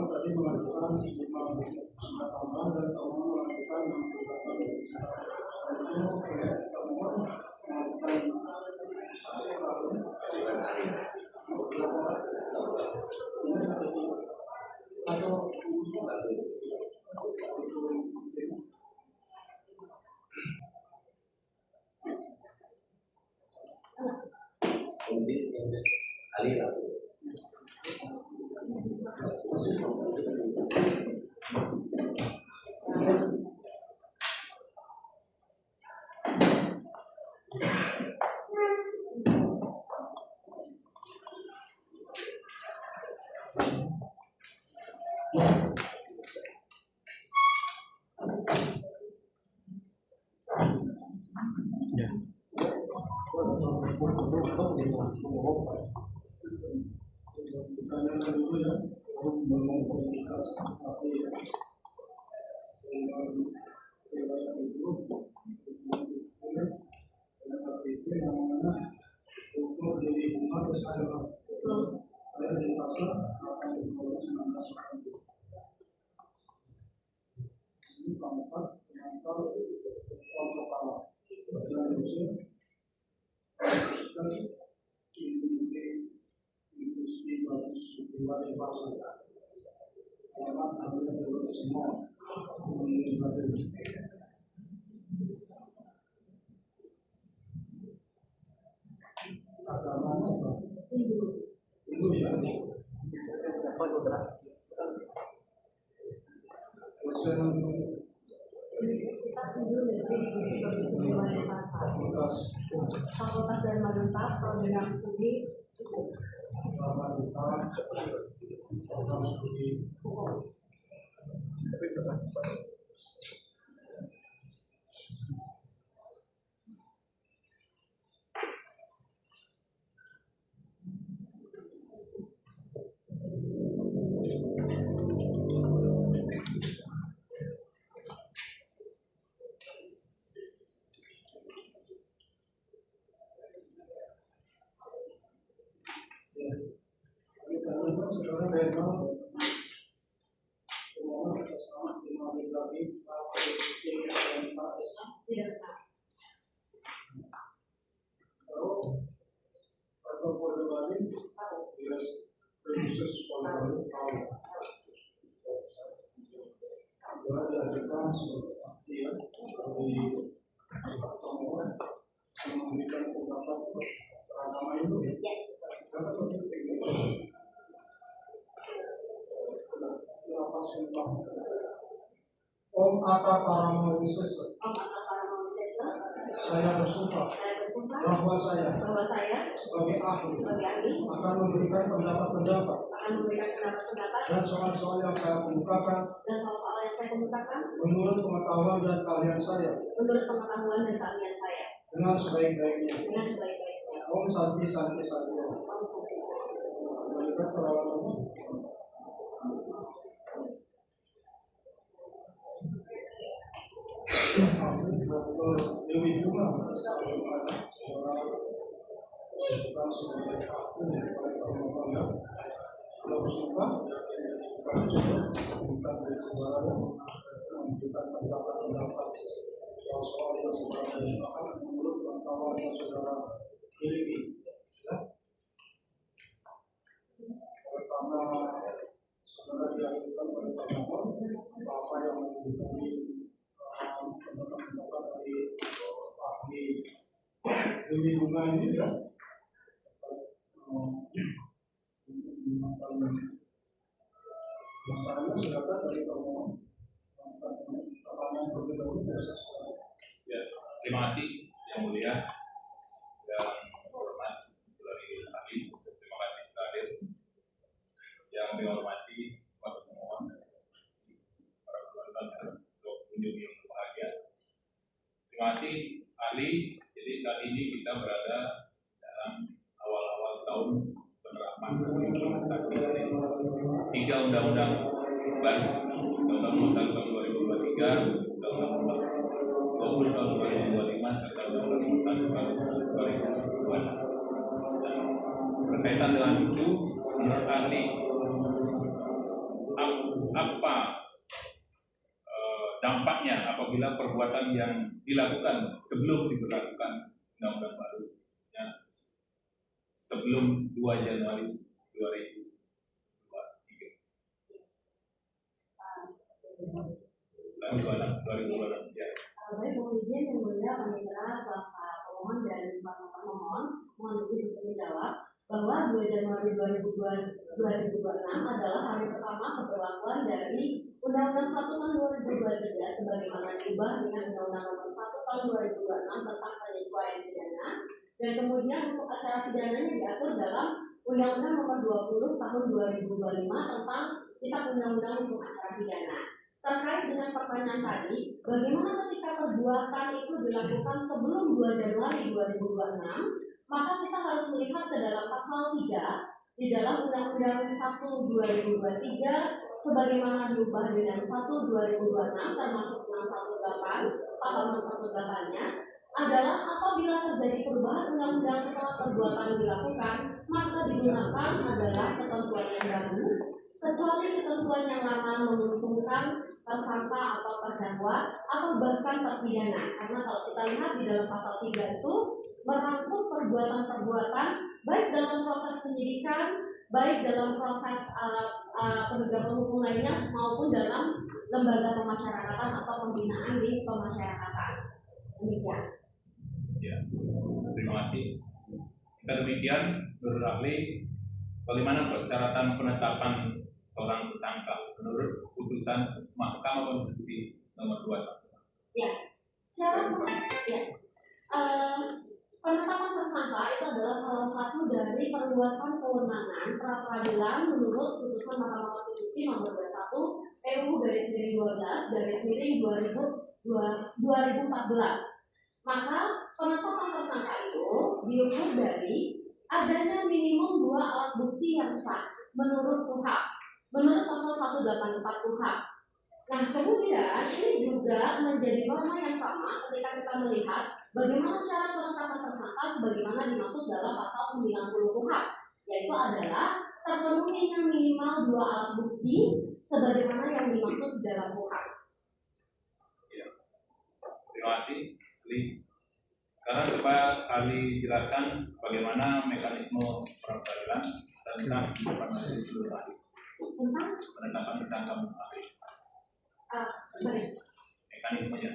Tadi mengajukan 5 tambahan dan tahun mengajukan 68 temuan mengajukan saksi baru atau Fakultas Dharma 4, Program Studi Om Atta Paramowisesa Saya bersumpah bahwa saya sebagai ahli akan memberikan pendapat-pendapat dan soal-soal yang saya kemukakan menurut pengetahuan dan keahlian saya dengan sebaik-baiknya. Om Santi Santi Santi. Kembalikan peralatannya. Dewi Bunga sudah bersumpah bukan dari saudara memberikan pendapat-pendapat soal-soal yang saudara kemukakan menurut pengetahuan yang saudara miliki. Karena saudara diajukan oleh pemohon apa yang menjadi pendapat dari ahli Dewi Bunga ini ya. Masalahnya silakan dari pemohon. Ya, terima kasih yang mulia dan hormat saudari ahli. Terima kasih sudah hadir. Yang dihormati kuasa pemohon dan para keluarga untuk kunjung yang berbahagia. Terima kasih ahli. Jadi saat ini kita berada dalam awal-awal tahun penerapan implementasi dari 3 undang-undang baru, Undang-Undang Nomor 1 Tahun 2023, Undang-Undang Nomor 20 Tahun 2025, serta Undang-Undang Nomor 1 Tahun 2026. Dan berkaitan dengan itu, menurut ahli, apa dampaknya apabila perbuatan yang dilakukan sebelum diberlakukan undang-undang baru, ya, sebelum 2 Januari 2023. Lalu 2026 ya. Baik, mohon izin yang mulia panitera kuasa pemohon dan kuasa pemohon, mohon izin untuk menjawab bahwa 2 Januari 2026 adalah hari pertama pemberlakuan dari Undang-Undang 1 Tahun 2023 sebagaimana diubah dengan Undang-Undang Nomor 1 Tahun 2026 tentang penyesuaian pidana, dan kemudian untuk acara pidananya diatur dalam Undang-Undang Nomor 20 Tahun 2025 tentang Kitab Undang-Undang Hukum Acara Pidana. Terkait dengan pertanyaan tadi, bagaimana ketika perbuatan itu dilakukan sebelum 2 Januari 2026, maka kita harus melihat ke dalam pasal 3 di dalam Undang-Undang 1 2023 sebagaimana diubah dengan 1 2026 termasuk 618, pasal 618-nya adalah apabila terjadi perubahan undang-undang setelah perbuatan dilakukan, maka digunakan adalah ketentuan yang baru kecuali ketentuan yang lama menguntungkan tersangka atau terdakwa atau bahkan terpidana. Karena kalau kita lihat di dalam pasal 3 itu merangkum perbuatan-perbuatan baik dalam proses penyidikan, baik dalam proses penegakan hukum lainnya maupun dalam lembaga pemasyarakatan atau pembinaan di pemasyarakatan. Demikian. Ya, terima kasih. Kita demikian, menurut ahli, bagaimana persyaratan penetapan seorang tersangka menurut putusan Mahkamah Konstitusi nomor 21? Ya, syarat penetapan tersangka itu adalah salah satu dari perluasan kewenangan pra peradilan menurut putusan Mahkamah Konstitusi nomor 21 PU/2012/2014. Maka penetapan tersangka itu diukur dari adanya minimum 2 alat bukti yang sah menurut KUHP, menurut pasal 184 KUHP. Nah, kemudian ini juga menjadi norma yang sama ketika kita melihat bagaimana syarat penetapan tersangka sebagaimana dimaksud dalam pasal 90 KUHP, yaitu adalah terpenuhinya minimal 2 alat bukti sebagaimana yang dimaksud dalam KUHP. Ya. Terima kasih, ahli. Sekarang coba ahli jelaskan bagaimana mekanisme pra-peradilan tentang informasi dulu tadi. Tentang Penetapan tersangka ahli. baik. Mekanismenya.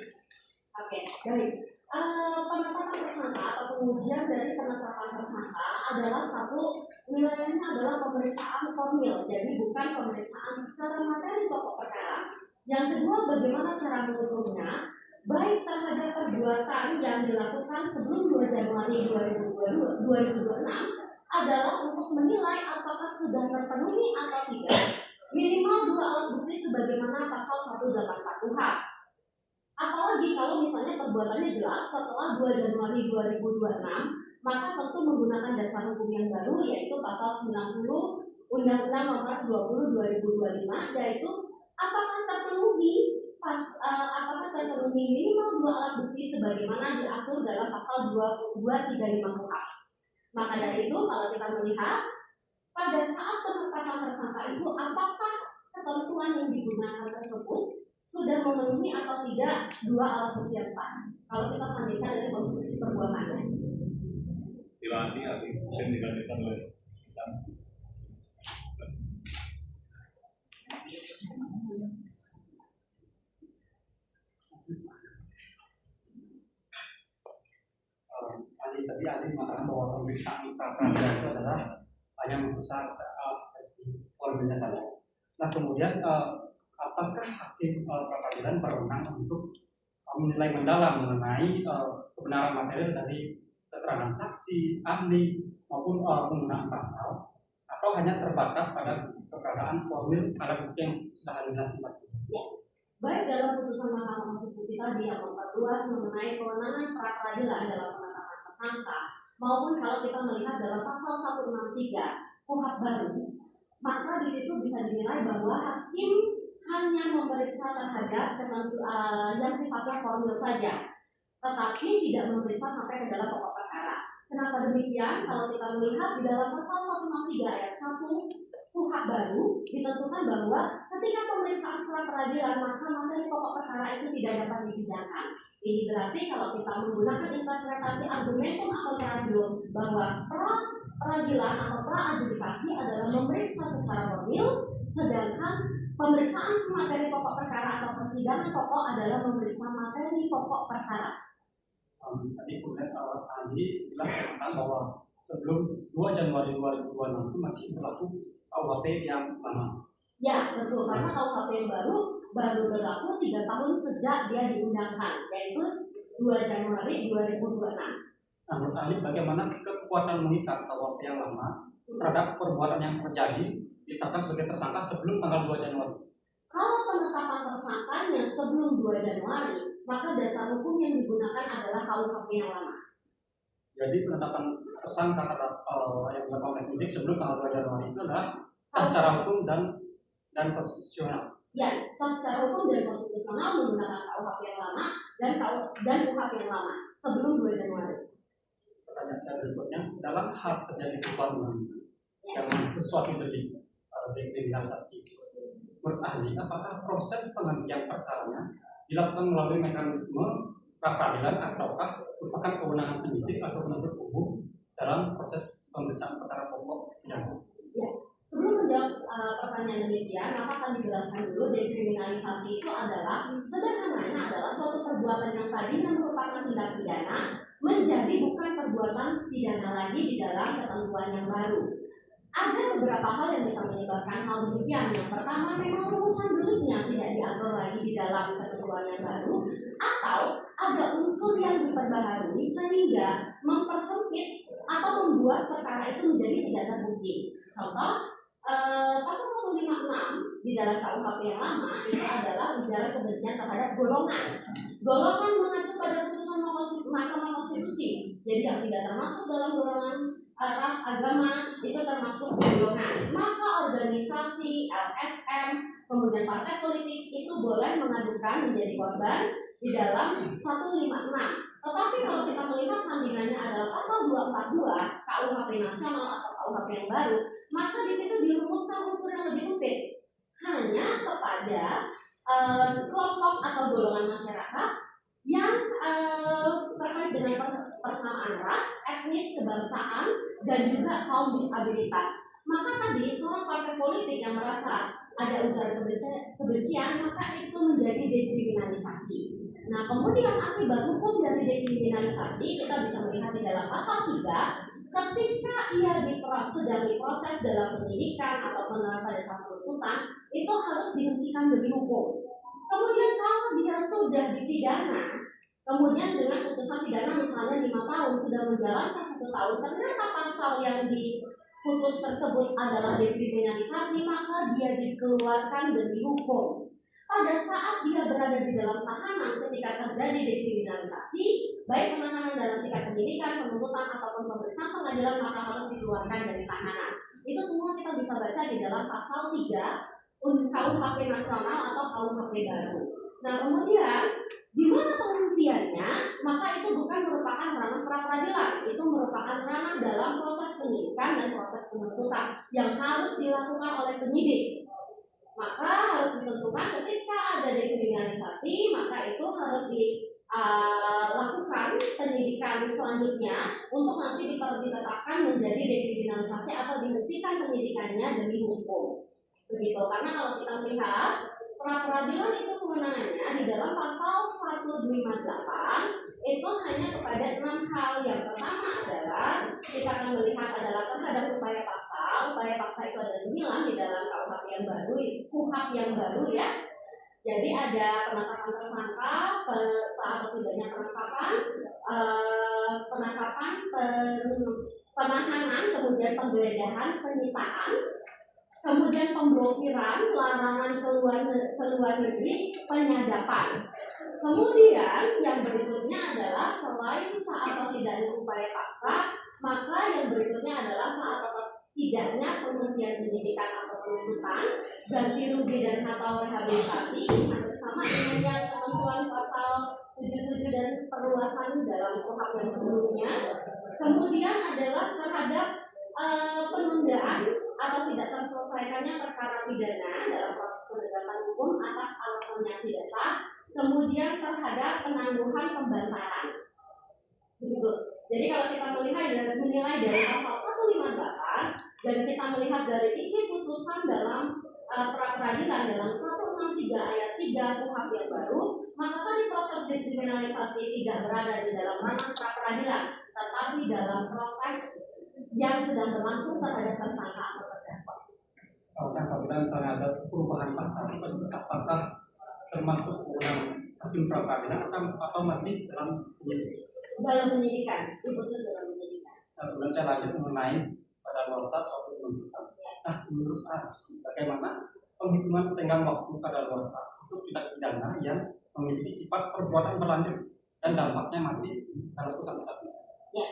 Oke, baik. Penetapan tersangka atau pengujian dari penetapan tersangka adalah satu nilainya adalah pemeriksaan formil, jadi bukan pemeriksaan secara materi pokok perkara. Yang kedua, bagaimana cara mengukurnya? baik terhadap perbuatan yang dilakukan sebelum 2 Januari 2026 adalah untuk menilai apakah sudah terpenuhi atau tidak minimal 2 alat bukti sebagaimana pasal 184 KUHP. Apalagi kalau misalnya perbuatannya jelas setelah 2 Januari 2026, maka tentu menggunakan dasar hukum yang baru yaitu pasal 90 Undang-Undang Nomor 20 2025, yaitu apakah terpenuhi minimal 2 alat bukti sebagaimana diatur dalam pasal 235 KUHP. Maka dari itu kalau kita melihat pada saat penetapan tersangka itu apakah ketentuan yang digunakan tersebut sudah memenuhi atau tidak 2 alat bukti yang sah kalau kita sandingkan dari konstruksi perbuatannya. Terima kasih, Abi. Mungkin dilanjutkan oleh tadi Ali mengatakan bahwa pemeriksaan pra-peradilan itu adalah hanya membesar spesifik formilnya saja. Nah kemudian apakah hakim pra-peradilan berwenang untuk menilai mendalam mengenai kebenaran material dari keterangan saksi, ahli maupun penggunaan pasal, atau hanya terbatas pada keberadaan formil alat bukti yang sudah ada jelas dimaksud? Ya, baik dalam putusan Mahkamah Konstitusi tadi yang memperluas mengenai kewenangan pra-peradilan dalam penetapan tersangka, maupun kalau kita melihat dalam pasal 163 KUHP baru, maka di situ bisa dinilai bahwa hakim hanya memeriksa terhadap yang sifatnya formil saja, tetapi tidak memeriksa sampai ke dalam pokok perkara. Kenapa demikian? Kalau kita melihat di dalam pasal 163 ayat 1 KUHP baru ditentukan bahwa ketika pemeriksaan pra-peradilan maka materi pokok perkara itu tidak dapat disidangkan. Ini berarti kalau kita menggunakan interpretasi argumentum atau tradium bahwa pra-peradilan atau pra-adjudikasi adalah memeriksa secara formil, sedangkan pemeriksaan materi pokok perkara atau persidangan pokok adalah memeriksa materi pokok perkara. Tadi kemudian tadi bilang bahwa sebelum 2 Januari 2026 itu masih berlaku KUHP yang lama. Ya betul, karena KUHP yang baru berlaku 3 tahun sejak dia diundangkan, yaitu 2 Januari 2026. Nah, menurut ahli bagaimana kekuatan mengikat KUHP yang lama terhadap perbuatan yang terjadi ditetapkan sebagai tersangka sebelum tanggal 2 Januari? Kalau penetapan tersangkanya sebelum 2 Januari, maka dasar hukum yang digunakan adalah KUHP yang lama. Jadi penetapan tersangka terhadap yang dilakukan oleh penyidik sebelum tanggal 2 Januari itu adalah sah secara hukum dan konstitusional. Ya, sah secara hukum dan konstitusional menggunakan KUHP yang lama dan KUHP yang lama sebelum 2 Januari. Pertanyaan saya berikutnya, dalam hal terjadi pembangunan yang sesuatu delik dekriminalisasi, menurut ahli, apakah proses penghentian perkaranya dilakukan melalui mekanisme pra-peradilan ataukah merupakan kewenangan penyidik atau penuntut umum dalam proses pemeriksaan perkara pokok pidana? Ya, sebelum menjawab pertanyaan demikian, maka akan dijelaskan dulu dekriminalisasi itu adalah sederhananya adalah suatu perbuatan yang tadinya merupakan tindak pidana menjadi bukan perbuatan pidana lagi di dalam ketentuan yang baru. Ada beberapa hal yang bisa menyebabkan hal demikian. Yang pertama, memang rumusan deliknya tidak diatur lagi di dalam ketentuan yang baru, atau ada unsur yang diperbaharui sehingga mempersempit atau membuat perkara itu menjadi tidak terbukti. Contoh, pasal 156 di dalam KUHP yang lama itu adalah ujaran kebencian terhadap golongan. Golongan mengacu pada putusan Mahkamah Konstitusi. Jadi yang tidak termasuk dalam golongan ras, agama itu termasuk golongan. Maka organisasi, LSM, kemudian partai politik itu boleh mengadukan menjadi korban di dalam 156. Tetapi kalau kita melihat sandingannya adalah pasal 242 KUHP nasional atau KUHP yang baru, maka di situ dirumuskan unsur yang lebih sempit, hanya kepada kelompok atau golongan masyarakat yang terkait dengan persamaan ras, etnis, kebangsaan, dan juga kaum disabilitas. Maka tadi seorang partai politik yang merasa ada ujaran kebencian, maka itu menjadi dekriminalisasi. Nah, kemudian akibat hukum dari dekriminalisasi kita bisa melihat di dalam pasal 3, ketika ia sedang diproses dalam penyidikan atau pada saat penuntutan, itu harus dihentikan demi hukum. Kemudian kalau dia sudah sudah dipidana, kemudian dengan putusan pidana misalnya 5 tahun sudah menjalankan 1 tahun, ternyata pasal yang diputus tersebut adalah dekriminalisasi, maka dia dikeluarkan dan dihukum. Pada saat dia berada di dalam tahanan ketika terjadi dekriminalisasi, baik penahanan dalam tingkat penyidikan, penuntutan ataupun pemeriksaan pengadilan, maka harus dikeluarkan dari tahanan. Itu semua kita bisa baca di dalam pasal 3 KUHP nasional atau KUHP baru. Nah, kemudian di mana penghentiannya? Maka itu bukan merupakan ranah pra-peradilan, itu merupakan ranah dalam proses penyidikan dan proses penuntutan yang harus dilakukan oleh penyidik. Maka harus ditentukan ketika ada dekriminalisasi, maka itu harus dilakukan penyidikan selanjutnya untuk nanti ditetapkan menjadi dekriminalisasi atau dihentikan penyidikannya demi hukum. Begitu, karena kalau kita melihat pra-peradilan itu kewenangannya di dalam pasal 158 itu hanya kepada 6 hal. Yang pertama adalah kita akan melihat adalah terhadap upaya paksa. Upaya paksa itu ada 9 di dalam KUHP yang baru, KUHP yang baru ya. Jadi ada penetapan tersangka, saat atau tidaknya penangkapan, penahanan, kemudian penggeledahan, penyitaan, kemudian pemblokiran, larangan keluar negeri, penyadapan. Kemudian yang berikutnya adalah selain saat atau tidaknya upaya paksa, maka yang berikutnya adalah saat atau tidaknya penghentian penyidikan atau penuntutan, ganti rugi dan atau rehabilitasi, bersama dengan yang ketentuan pasal 77 dan perluasan dalam KUHP yang sebelumnya. Kemudian adalah terhadap penundaan atau tidak terselesaikannya perkara pidana dalam proses penegakan hukum atas alasan yang tidak sah. Kemudian terhadap penangguhan pembantaran. Begitu. Jadi kalau kita menilai dari pasal 158 dan kita melihat dari isi putusan dalam pra-peradilan dalam 163 ayat 3 KUHP yang baru, maka tadi proses dekriminalisasi tidak berada di dalam ranah pra-peradilan, tetapi dalam proses yang sedang berlangsung terhadap tersangka atau terdakwa. Nah, kalau kita misalnya ada perubahan pasal, apakah termasuk hakim pra-peradilan atau masih dalam penyidikan? Dalam penyidikan, diputus dalam penyidikan. Kemudian saya lanjut mengenai pada luarsa suatu penuntutan. Nah, menurut bagaimana penghitungan tenggang waktu pada luarsa untuk tindak pidana yang memiliki sifat perbuatan berlanjut dan dampaknya masih dalam pusat-pusat? Ya,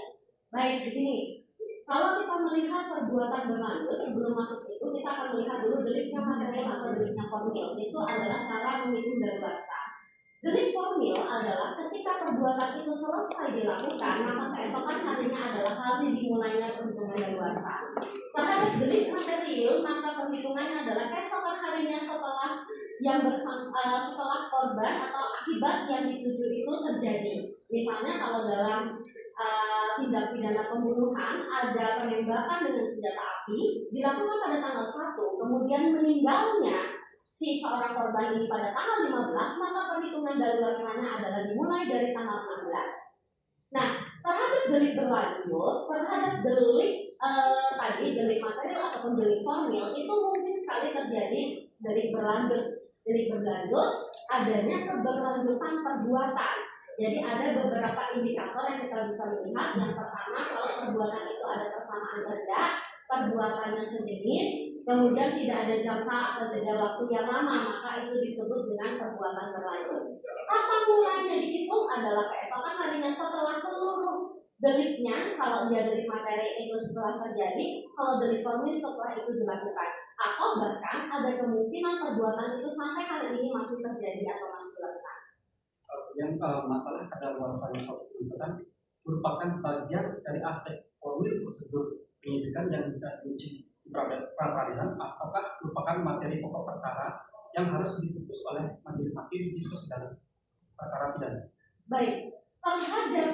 baik begini. Kalau kita melihat perbuatan berlanjut, sebelum masuk situ kita akan melihat dulu deliknya material atau deliknya formil. Itu adalah cara menghitung daluarsa. Delik formil adalah ketika perbuatan itu selesai dilakukan, maka keesokan harinya adalah hari dimulainya perhitungan daluarsa. Terhadap delik material, maka perhitungannya adalah keesokan harinya setelah setelah korban atau akibat yang dituju itu terjadi. Misalnya kalau dalam tindak pidana pembunuhan ada penembakan dengan senjata api dilakukan pada tanggal 1, kemudian meninggalnya si seorang korban ini pada tanggal 15, maka perhitungan daluarsanya adalah dimulai dari tanggal 16. Nah, terhadap delik berlanjut, terhadap delik delik material ataupun delik formil itu mungkin sekali terjadi delik berlanjut. Delik berlanjut adanya keberlanjutan perbuatan. Jadi ada beberapa indikator yang kita bisa melihat. Yang pertama, kalau perbuatan itu ada persamaan benda, perbuatannya sejenis, kemudian tidak ada jangka atau jeda waktu yang lama, maka itu disebut dengan perbuatan berlanjut. Kapan mulainya dihitung adalah keesokan harinya setelah seluruh deliknya. Kalau dia delik materi itu setelah terjadi, kalau delik formil setelah itu dilakukan, atau bahkan ada kemungkinan perbuatan itu sampai hari ini masih terjadi atau masih dilakukan. Yang masalah kadaluarsanya suatu penuntutan merupakan bagian dari aspek formil prosedur penyidikan yang bisa diuji di pra-peradilan, apakah merupakan materi pokok perkara yang harus diputus oleh majelis hakim di persidangan perkara pidana. Baik, terhadap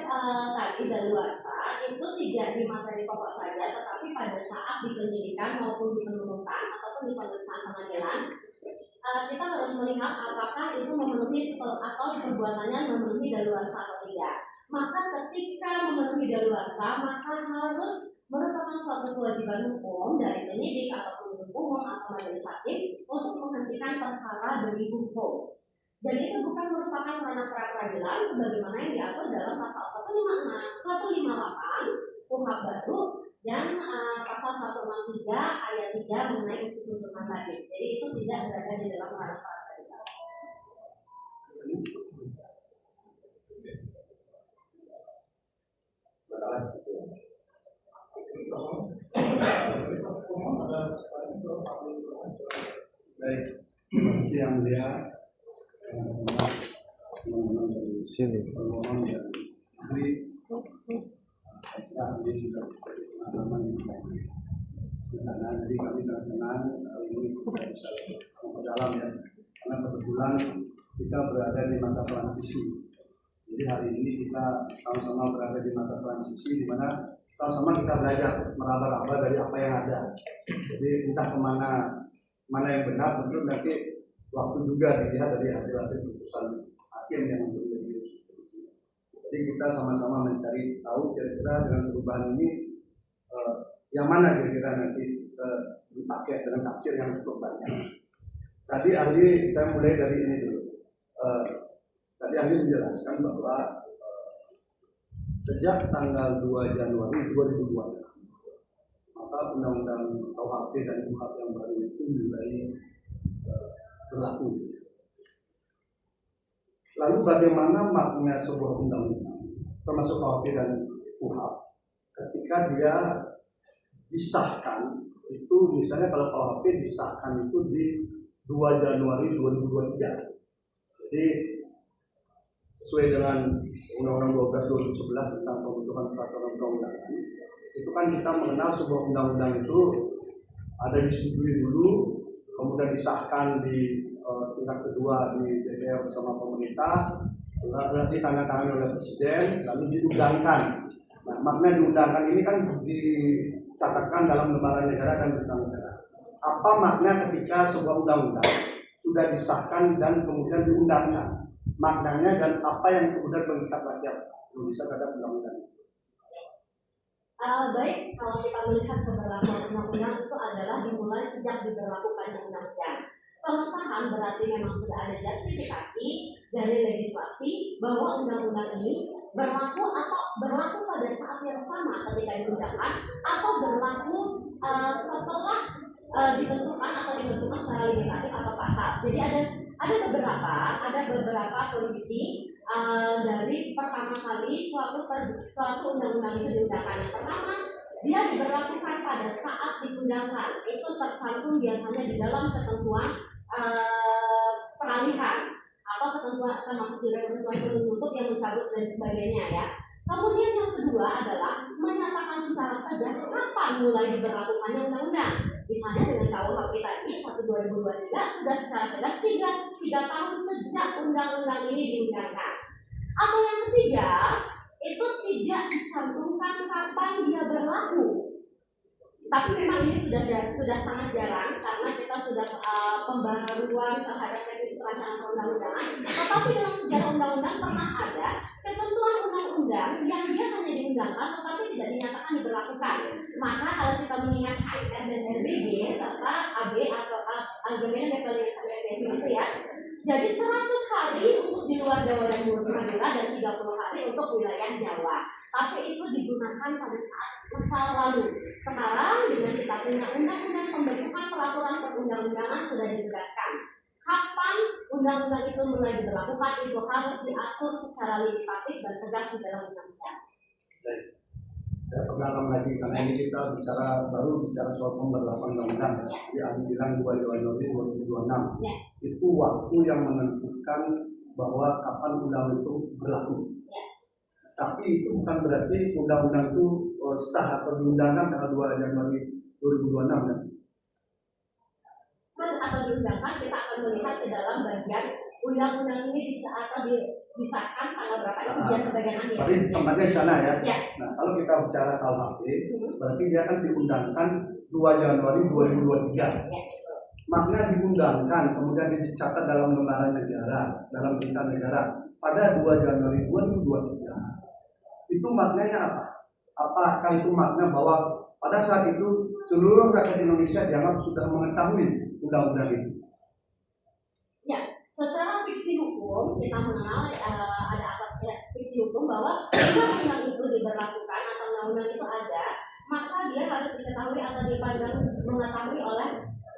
tadi daluarsa itu tidak di materi pokok saja, tetapi pada saat di penyidikan maupun di penuntutan ataupun di pemeriksaan pengadilan, kita harus melihat apakah itu memenuhi atau perbuatannya memenuhi daluarsa atau tidak. Maka ketika memenuhi daluarsa, maka harus merupakan suatu kewajiban hukum dari penyidik atau penuntut umum atau majelis hakim untuk menghentikan perkara demi hukum. Dan itu bukan merupakan ranah pra-peradilan sebagaimana yang diatur dalam pasal 158 KUHP baru dan pasal 163 ayat 3 mengenai institusi tadi. Jadi itu tidak berada di dalam ranah pra-peradilan. Baik, terima kasih yang mulia. Sini. Permohonan yang ahli, ahli sudah pengalaman yang baik. Karena jadi kami sangat senang hari ini kita bisa memperdalam ya, karena kebetulan kita berada di masa transisi. Jadi hari ini kita sama-sama berada di masa transisi di mana sama-sama kita belajar meraba-raba dari apa yang ada. Jadi entah mana yang benar, tentu nanti waktu juga dilihat dari hasil-hasil putusan hakim yang untuk menjadi institusi. Jadi kita sama-sama mencari tahu kira-kira dengan perubahan ini yang mana kira-kira nanti dipakai dengan tafsir yang cukup banyak. Tadi ahli, saya mulai dari ini dulu. Tadi ahli menjelaskan bahwa sejak tanggal 2 Januari 2002 maka undang-undang KUHP dan KUHP yang baru itu mulai berlaku. Lalu bagaimana makna sebuah undang-undang termasuk KUHP dan KUHP ketika dia disahkan itu, misalnya kalau KUHP disahkan itu di 2 Januari 2023. Jadi sesuai dengan Undang-Undang 12 2011 tentang pembentukan peraturan perundang-undangan, itu kan kita mengenal sebuah undang-undang itu ada disetujui dulu, kemudian disahkan di tingkat kedua di DPR bersama pemerintah, lalu ditandatangani oleh presiden, lalu diundangkan. Nah, makna diundangkan ini kan dicatatkan dalam lembaran negara dan berita negara. Apa makna ketika sebuah undang-undang sudah disahkan dan kemudian diundangkan? Maknanya dan apa yang kemudian mengikat rakyat Indonesia terhadap undang-undang? Baik, kalau kita melihat keberlakuan undang-undang itu adalah dimulai sejak diberlakukannya undang-undang. Pengesahan berarti memang sudah ada justifikasi dari legislasi bahwa undang-undang ini berlaku atau berlaku pada saat yang sama ketika diundangkan atau berlaku setelah ditentukan atau ditentukan secara limitatif atau pasal. Jadi ada beberapa kondisi dari pertama kali suatu undang-undang itu diundangkan. Yang pertama, dia diberlakukan pada saat diundangkan. Itu tercantum biasanya di dalam ketentuan peralihan atau ketentuan termasuk juga ketentuan penuntut yang mencabut dan sebagainya ya. Kemudian yang kedua adalah menyatakan secara tegas kapan mulai diberlakukannya undang-undang. Misalnya dengan KUHP tadi 1/2023 sudah secara tegas 3 tahun sejak undang-undang ini diundangkan. Atau yang ketiga, itu tidak dicantumkan kapan dia berlaku. Tapi memang ini sudah sangat jarang karena kita sudah pembaruan terhadap teknis perancangan perundang-undangan. Tetapi dalam sejarah undang-undang pernah ada ketentuan undang-undang yang dia hanya diundangkan tetapi tidak dinyatakan diberlakukan. Maka kalau kita mengingat HSR dan RBG serta AB atau Algemene Beveling itu ya. Jadi 100 hari untuk di luar Jawa dan Madura dan 30 hari untuk wilayah Jawa. Tapi itu digunakan pada saat masa lalu. Sekarang dengan kita punya undang-undang pembentukan peraturan perundang-undangan sudah ditegaskan. Kapan undang-undang itu mulai diberlakukan itu harus diatur secara limitatif dan tegas di dalam undang-undang. Baik, saya perdalam lagi karena ini kita baru bicara soal pemberlakuan undang-undang. Jadi ahli bilang 2 Januari 2026. Ya. Itu waktu yang menentukan bahwa kapan undang itu berlaku. Ya. Tapi itu bukan berarti undang-undang itu sah atau diundangkan tanggal 2 Januari 2026 kan? Atau diundangkan kita akan melihat ke dalam bagian undang-undang ini bisa atau disahkan tanggal berapa itu dia sebagai ahli. Tapi tempatnya di sana ya. Ya. Nah, kalau kita bicara KUHP, berarti dia akan diundangkan 2 Januari 2023. Ya. Makna diundangkan, kemudian dicatat dalam lembaran negara, dalam berita negara pada 2 Januari 2023. Itu maknanya apa? Apakah itu makna bahwa pada saat itu seluruh rakyat Indonesia dianggap sudah mengetahui undang-undang itu? Ya, secara fiksi hukum kita mengenal ada asas fiksi hukum bahwa undang-undang itu diberlakukan atau undang-undang itu ada, maka dia harus diketahui atau dipandang mengetahui oleh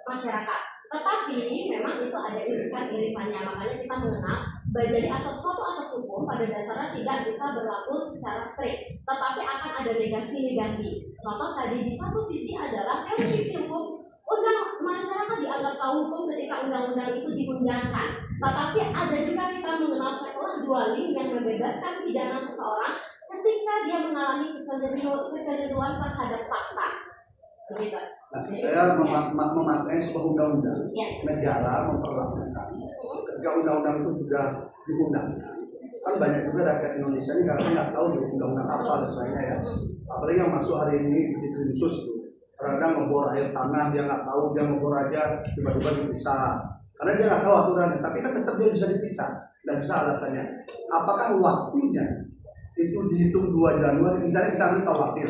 masyarakat. Tetapi memang itu ada irisan-irisannya, makanya kita mengenal jadi suatu asas hukum pada dasarnya tidak bisa berlaku secara strict, tetapi akan ada negasi-negasi. Contoh tadi di satu sisi adalah teori fiksi hukum, masyarakat dianggap tahu hukum ketika undang-undang itu diundangkan. Tetapi ada juga kita mengenal setelah dualing yang membebaskan pidana seseorang ketika dia mengalami kekeliruan terhadap fakta. Begitu. Nah, saya memakai sebuah undang-undang, negara memperlakukan ketika undang-undang itu sudah diundangkan. Kan banyak juga rakyat Indonesia ini karena nggak tahu undang-undang apa dan sebagainya ya. Apalagi yang masuk hari ini di khusus itu, kadang ngebor air tanah dia nggak tahu, dia ngebor aja tiba-tiba dipisah. Karena dia nggak tahu aturannya, tapi kan tetap dia bisa dipisah. Dan bisa alasannya. Apakah waktunya itu dihitung 2 Januari? Misalnya kita ambil khawatir.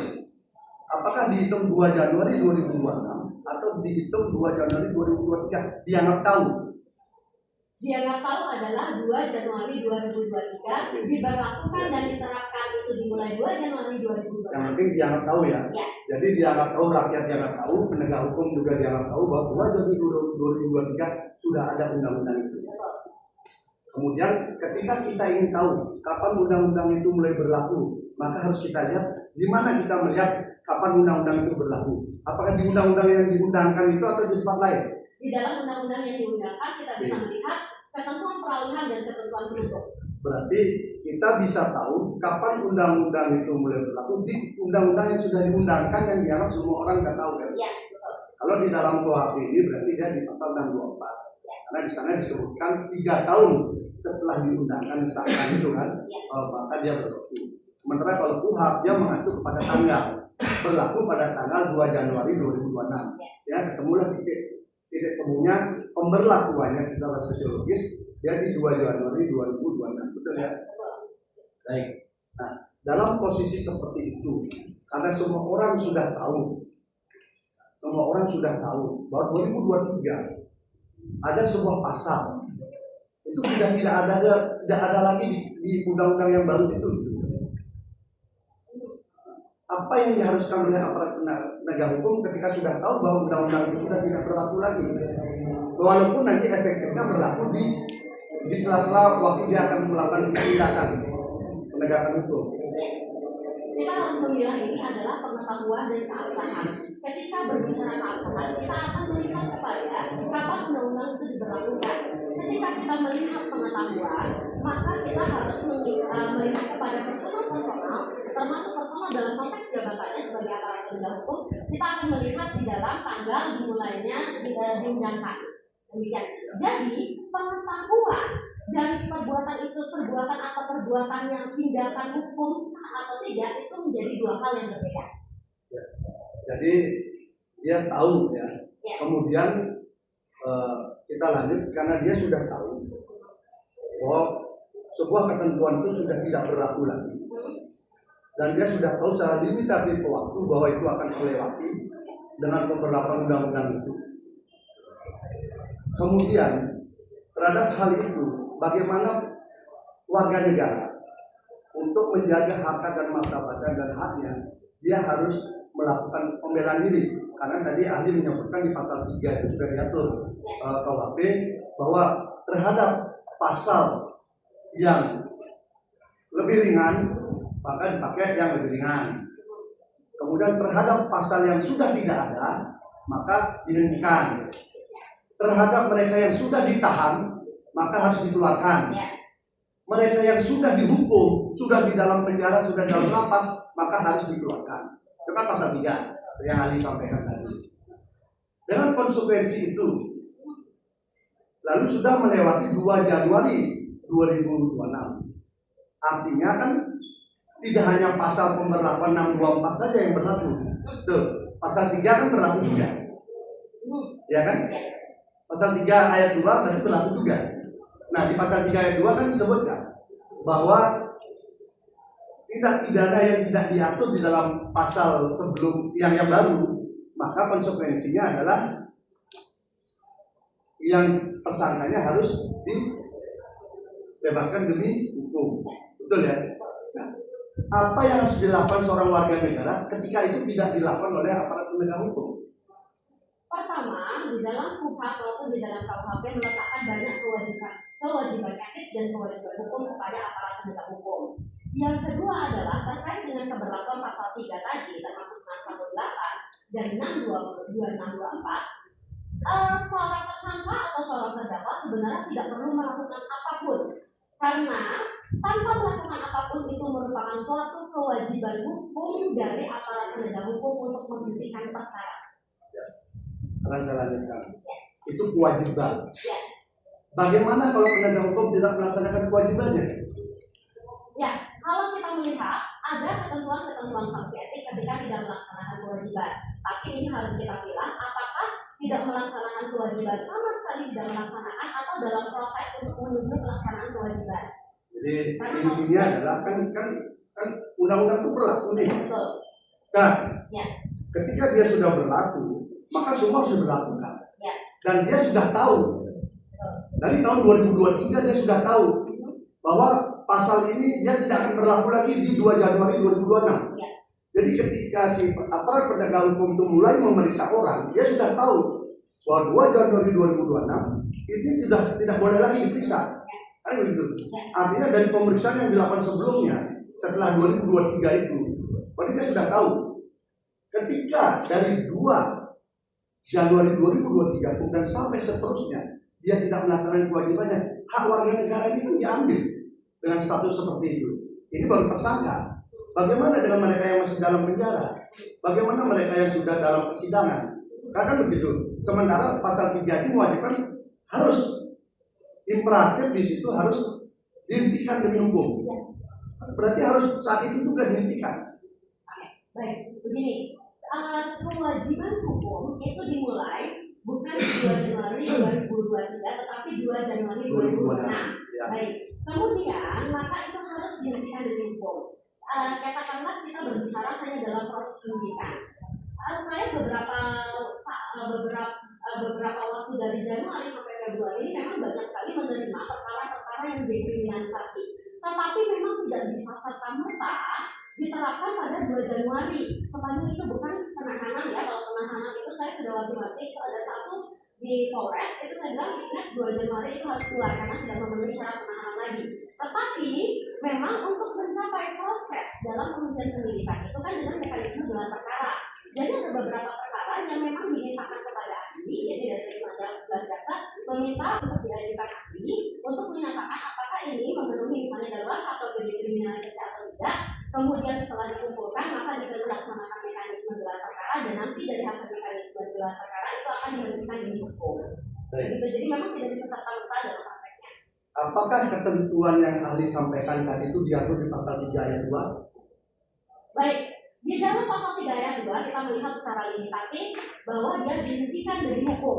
Apakah dihitung 2 Januari 2026 atau dihitung 2 Januari 2023? Dianggap tahu. Dianggap tahu adalah 2 Januari 2023 diberlakukan dan diterapkan itu dimulai 2 Januari 2023. Yang penting dianggap tahu ya. Jadi dianggap tahu, rakyat dianggap tahu, penegak hukum juga dianggap tahu bahwa 2 Januari 2023 sudah ada undang-undang itu. Kemudian ketika kita ingin tahu kapan undang-undang itu mulai berlaku, maka harus kita lihat di mana kita melihat kapan undang-undang itu berlaku. Apakah di undang-undang yang diundangkan itu atau di tempat lain? Di dalam undang-undang yang diundangkan kita bisa melihat ketentuan peralihan dan ketentuan penutup. Berarti kita bisa tahu kapan undang-undang itu mulai berlaku di undang-undang yang sudah diundangkan yang dianggap semua orang sudah tahu kan? Ya, betul. Kalau di dalam KUHP ini berarti dia di pasal 624. Karena di sana disebutkan 3 tahun setelah diundangkan disahkan itu kan, maka dia berlaku. Sementara kalau KUHP dia mengacu kepada tanggal, berlaku pada tanggal 2 Januari 2026. Sehingga ketemulah titik temunya pemberlakuannya secara sosiologis dia di 2 Januari 2026. Betul ya? Baik. Nah, dalam posisi seperti itu, karena semua orang sudah tahu bahwa 2023 ada sebuah pasal itu sudah tidak ada lagi di undang-undang yang baru itu. Apa yang diharuskan oleh aparat penegak hukum ketika sudah tahu bahwa undang-undang itu sudah tidak berlaku lagi, walaupun nanti efektifnya berlaku di sela-sela waktu dia akan melakukan tindakan penegakan hukum. Kita harus memilah ini adalah pengetahuan dan keabsahan. Ketika berbicara keabsahan, kita akan melihat kepada kapan undang-undang itu diberlakukan. Ketika kita melihat pengetahuan, maka kita harus melihat kepada personal, termasuk personal dalam konteks jabatannya sebagai aparat penegak hukum. Kita akan melihat di dalam tanggal dimulainya diundangkan. Demikian. Jadi pengetahuan dari perbuatan itu, perbuatan yang tindakan hukum sah atau tidak, itu menjadi 2 hal yang berbeda. Ya. Jadi dia tahu ya. Kemudian kita lanjut karena dia sudah tahu bahwa sebuah ketentuan itu sudah tidak berlaku lagi, dan dia sudah tahu secara limitatif waktu bahwa itu akan terlewati dengan pemberlakuan undang-undang itu. Kemudian terhadap hal itu, bagaimana warga negara untuk menjaga harkat dan martabatnya dan haknya, dia harus melakukan pembelaan diri. Karena tadi ahli menyebutkan di pasal 3 itu sudah diatur KUHP bahwa terhadap pasal yang lebih ringan maka dipakai yang lebih ringan. Kemudian terhadap pasal yang sudah tidak ada maka dihentikan. Terhadap mereka yang sudah ditahan maka harus dikeluarkan. Mereka yang sudah dihukum, sudah di dalam penjara, sudah di dalam lapas, maka harus dikeluarkan. Itu kan pasal 3 yang ahli sampaikan tadi. Dengan konsekuensi itu, lalu sudah melewati 2 Januari 2026. Artinya kan tidak hanya pasal pemberlakuan 624 saja yang berlaku. Tuh, pasal 3 kan berlaku juga. Ya kan? Pasal 3 ayat 2 berarti berlaku juga. Nah, di pasal 3 ayat 2 kan disebutkan bahwa tindak pidana yang tidak diatur di dalam pasal sebelum yang baru, maka konsekuensinya adalah yang tersangkanya harus bebaskan demi hukum. Betul ya? Nah, apa yang harus dilakukan seorang warga negara ketika itu tidak dilakukan oleh aparat penegak hukum? Pertama, di dalam KUHP maupun di dalam KUHP meletakkan banyak kewajiban etik dan kewajiban hukum kepada aparat penegak hukum. Yang kedua adalah terkait dengan keberlakuan pasal 3 tadi, termasuk 618 dan 624, seorang tersangka atau seorang terdakwa sebenarnya tidak perlu melakukan apapun, karena tanpa melakukan apapun itu merupakan suatu kewajiban hukum dari aparat penegak hukum untuk menghentikan perkara. Sekarang saya lanjutkan. Itu kewajiban. Ya. Bagaimana kalau penegak hukum tidak melaksanakan kewajibannya? Ya, kalau kita melihat ada ketentuan-ketentuan sanksi etik ketika tidak melaksanakan kewajiban. Tapi ini harus kita bilang apakah tidak melaksanakan kewajiban sama sekali tidak melaksanakan atau dalam proses untuk menuju pelaksanaan kewajiban. Jadi intinya adalah kan undang-undang itu berlaku nih. Betul. Nah, Ya. ketika dia sudah berlaku, maka semua harus diberlakukan. Ya. Dan dia sudah tahu. Dari tahun 2023 dia sudah tahu bahwa pasal ini dia tidak akan berlaku lagi di 2 Januari 2026. Ya. Jadi ketika si aparat penegak hukum itu mulai memeriksa orang, dia sudah tahu bahwa 2 Januari 2026 ini tidak boleh lagi diperiksa. Kan begitu. Artinya dari pemeriksaan yang dilakukan sebelumnya setelah 2023 itu, berarti dia sudah tahu. Ketika dari 2 Januari 2023 dan sampai seterusnya dia tidak melaksanakan kewajibannya, hak warga negara ini kan diambil dengan status seperti itu. Ini baru tersangka. Bagaimana dengan mereka yang masih dalam penjara? Bagaimana mereka yang sudah dalam persidangan? Karena begitu. Sementara pasal 3 ini mewajibkan harus imperatif di situ harus dihentikan demi hukum. Berarti harus saat itu juga dihentikan. Baik, begini. Kewajiban hukum itu dimulai bukan 2 Januari 2023 tetapi 2 Januari 2026. Ya. Baik. Kemudian maka itu harus dihentikan demi hukum. Katakanlah kita berbicara hanya dalam proses penyidikan. Saya beberapa waktu dari Januari sampai Februari ini memang banyak sekali menerima perkara-perkara yang dikriminalisasi. Tetapi memang tidak bisa serta-merta diterapkan pada 2 Januari. Sepanjang itu bukan penahanan ya. Kalau penahanan itu saya sudah wanti-wanti ada satu di Polres itu saya bilang ingat 2 Januari itu harus keluar karena tidak memenuhi syarat penahanan lagi. Tetapi memang untuk mencapai proses dalam penghentian penyidikan itu kan dengan mekanisme gelar perkara. Jadi ada beberapa perkara yang memang dimintakan kepada ahli, jadi dari 19 jaksa meminta untuk diajukan ahli untuk menyatakan apakah ini memenuhi misalnya darurat atau dikriminalisasi atau tidak. Kemudian setelah dikumpulkan maka dilaksanakan mekanisme gelar perkara dan nanti dari hasil mekanisme gelar perkara itu akan dihentikan di hukum. Jadi memang tidak bisa serta-merta dalam prakteknya. Apakah ketentuan yang ahli sampaikan tadi itu diatur di pasal 3 ayat 2? Baik, di dalam pasal 3 ayat 2 kita melihat secara limitatif bahwa dia dihentikan dari hukum.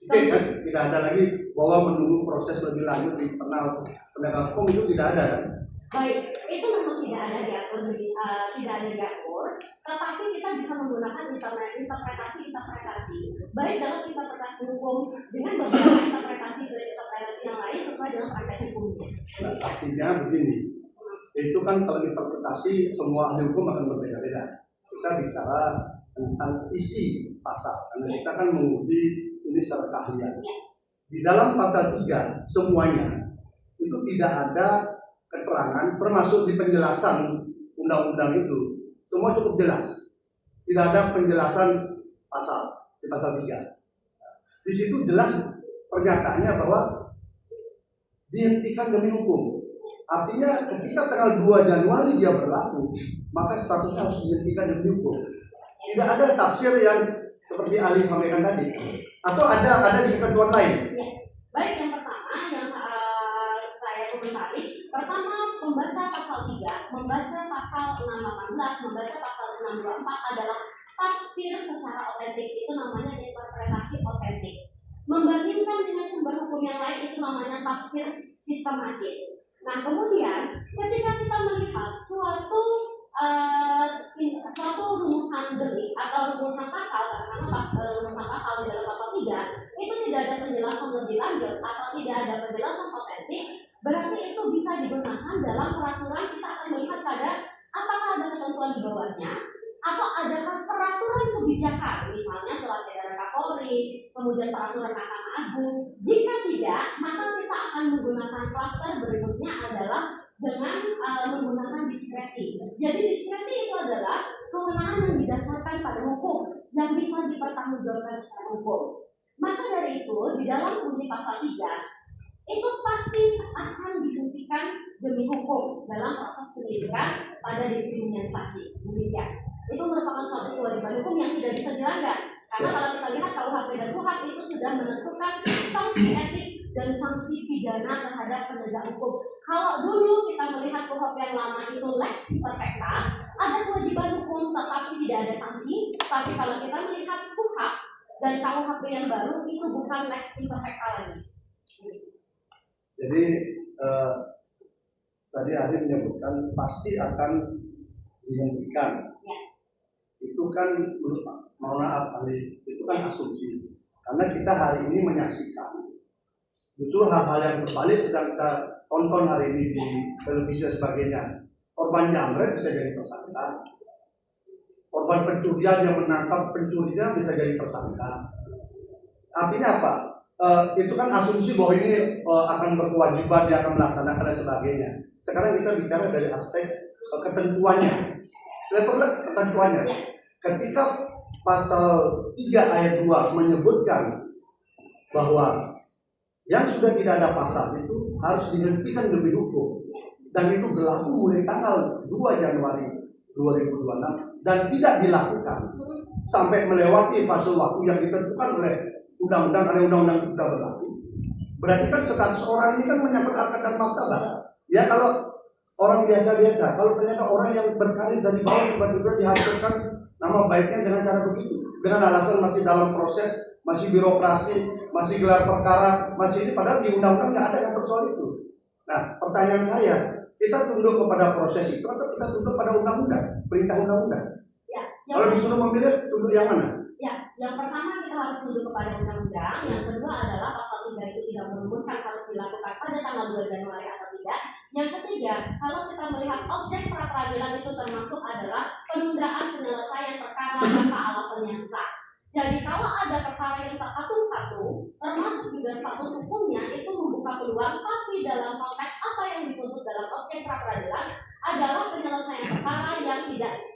Oke kan? Tidak ada lagi bahwa menunggu proses lebih lanjut di internal penegak hukum itu tidak ada kan? Baik, itu memang tidak ada diatur, tetapi kita bisa menggunakan interpretasi baik dalam interpretasi hukum dengan beberapa interpretasi yang lain sesuai dengan praktek hukumnya. Nah, artinya begini, itu kan kalau interpretasi semua ahli hukum akan berbeda-beda. Kita bicara tentang isi pasal, karena kita kan menguji ini secara keahlian. Di dalam pasal 3 semuanya itu tidak ada keterangan, termasuk di penjelasan undang-undang itu, semua cukup jelas. Tidak ada penjelasan pasal di pasal 3. Di situ jelas pernyataannya bahwa dihentikan demi hukum. Artinya ketika tanggal 2 Januari dia berlaku, maka statusnya harus dihentikan demi hukum. Tidak ada tafsir yang seperti ahli sampaikan tadi. Atau ada di ketentuan lain. Ya. Baik, yang pertama yang saya komentari, pertama membaca pasal 3, membaca pasal 618, membaca pasal 624 adalah tafsir secara otentik, itu namanya interpretasi otentik. Membandingkan dengan sumber hukum yang lain itu namanya tafsir sistematis. Nah kemudian ketika kita melihat suatu rumusan delik atau rumusan pasal, karena rumusan pasal di dalam pasal 3 itu tidak ada penjelasan lebih lanjut atau tidak ada penjelasan otentik, berarti itu bisa digunakan dalam peraturan. Kita akan melihat pada apakah ada ketentuan di bawahnya atau adakah peraturan kebijakan, misalnya surat edaran Kapolri, kemudian peraturan Mahkamah Agung. Jika tidak, maka kita akan menggunakan klaster berikutnya adalah dengan menggunakan diskresi. Jadi diskresi itu adalah kewenangan yang didasarkan pada hukum yang bisa dipertanggungjawabkan secara hukum. Maka dari itu di dalam bunyi pasal 3 itu pasti akan dibuktikan demi hukum dalam proses penyidikan pada dikriminalisasi. Demikian. Itu merupakan suatu kewajiban hukum yang tidak bisa dilanggar. Karena kalau kita lihat KUHP dan KUHAP itu sudah menentukan sanksi etik dan sanksi pidana terhadap penegak hukum. Kalau dulu kita melihat KUHP yang lama itu lex imperfecta, ada kewajiban hukum tetapi tidak ada sanksi. Tapi kalau kita melihat KUHAP dan KUHP yang baru itu bukan lex imperfecta lagi. Jadi tadi Adi menyebutkan pasti akan dihentikan. Ya. Itu kan, mohon maaf Ali, itu kan asumsi. Karena kita hari ini menyaksikan justru hal-hal yang berbalik sedang kita tonton hari ini di televisi dan sebagainya. Korban jamret bisa jadi tersangka. Korban pencurian yang menangkap pencurinya bisa jadi tersangka. Artinya apa? Itu kan asumsi bahwa ini akan berkewajiban, dia akan melaksanakan dan sebagainya. Sekarang kita bicara dari aspek ketentuannya. Ketentuannya. Ketika pasal 3 ayat 2 menyebutkan bahwa yang sudah tidak ada pasal itu harus dihentikan demi hukum, dan itu berlaku mulai tanggal 2 Januari 2026 dan tidak dilakukan sampai melewati fase waktu yang ditentukan oleh undang-undang, karena undang-undang itu sudah berlaku. Berarti kan status orang ini kan menyangkut harkat dan martabat. Ya kalau orang biasa-biasa, kalau ternyata orang yang berkarir dari bawah tiba-tiba dihancurkan nama baiknya dengan cara begitu, dengan alasan masih dalam proses, masih birokrasi, masih gelar perkara, masih ini, padahal di undang-undang nggak ada yang soal itu. Nah, pertanyaan saya, kita tunduk kepada proses itu atau kita tunduk pada undang-undang, perintah undang-undang? Ya, Kalau disuruh memilih, tunduk yang mana? Ya, yang pertama kita harus tunduk kepada undang-undang. Yang kedua adalah pasal 3 itu tidak merumuskan harus dilakukan pada tanggal 2 Januari atau tidak. Yang ketiga, kalau kita melihat objek pra peradilan itu termasuk adalah penundaan penyelesaian perkara tanpa alasan yang sah. Jadi kalau ada perkara yang tak patung-patung, termasuk juga status hukumnya itu membuka peluang, tapi dalam konteks apa yang dituntut dalam objek pra peradilan adalah penyelesaian perkara yang tidak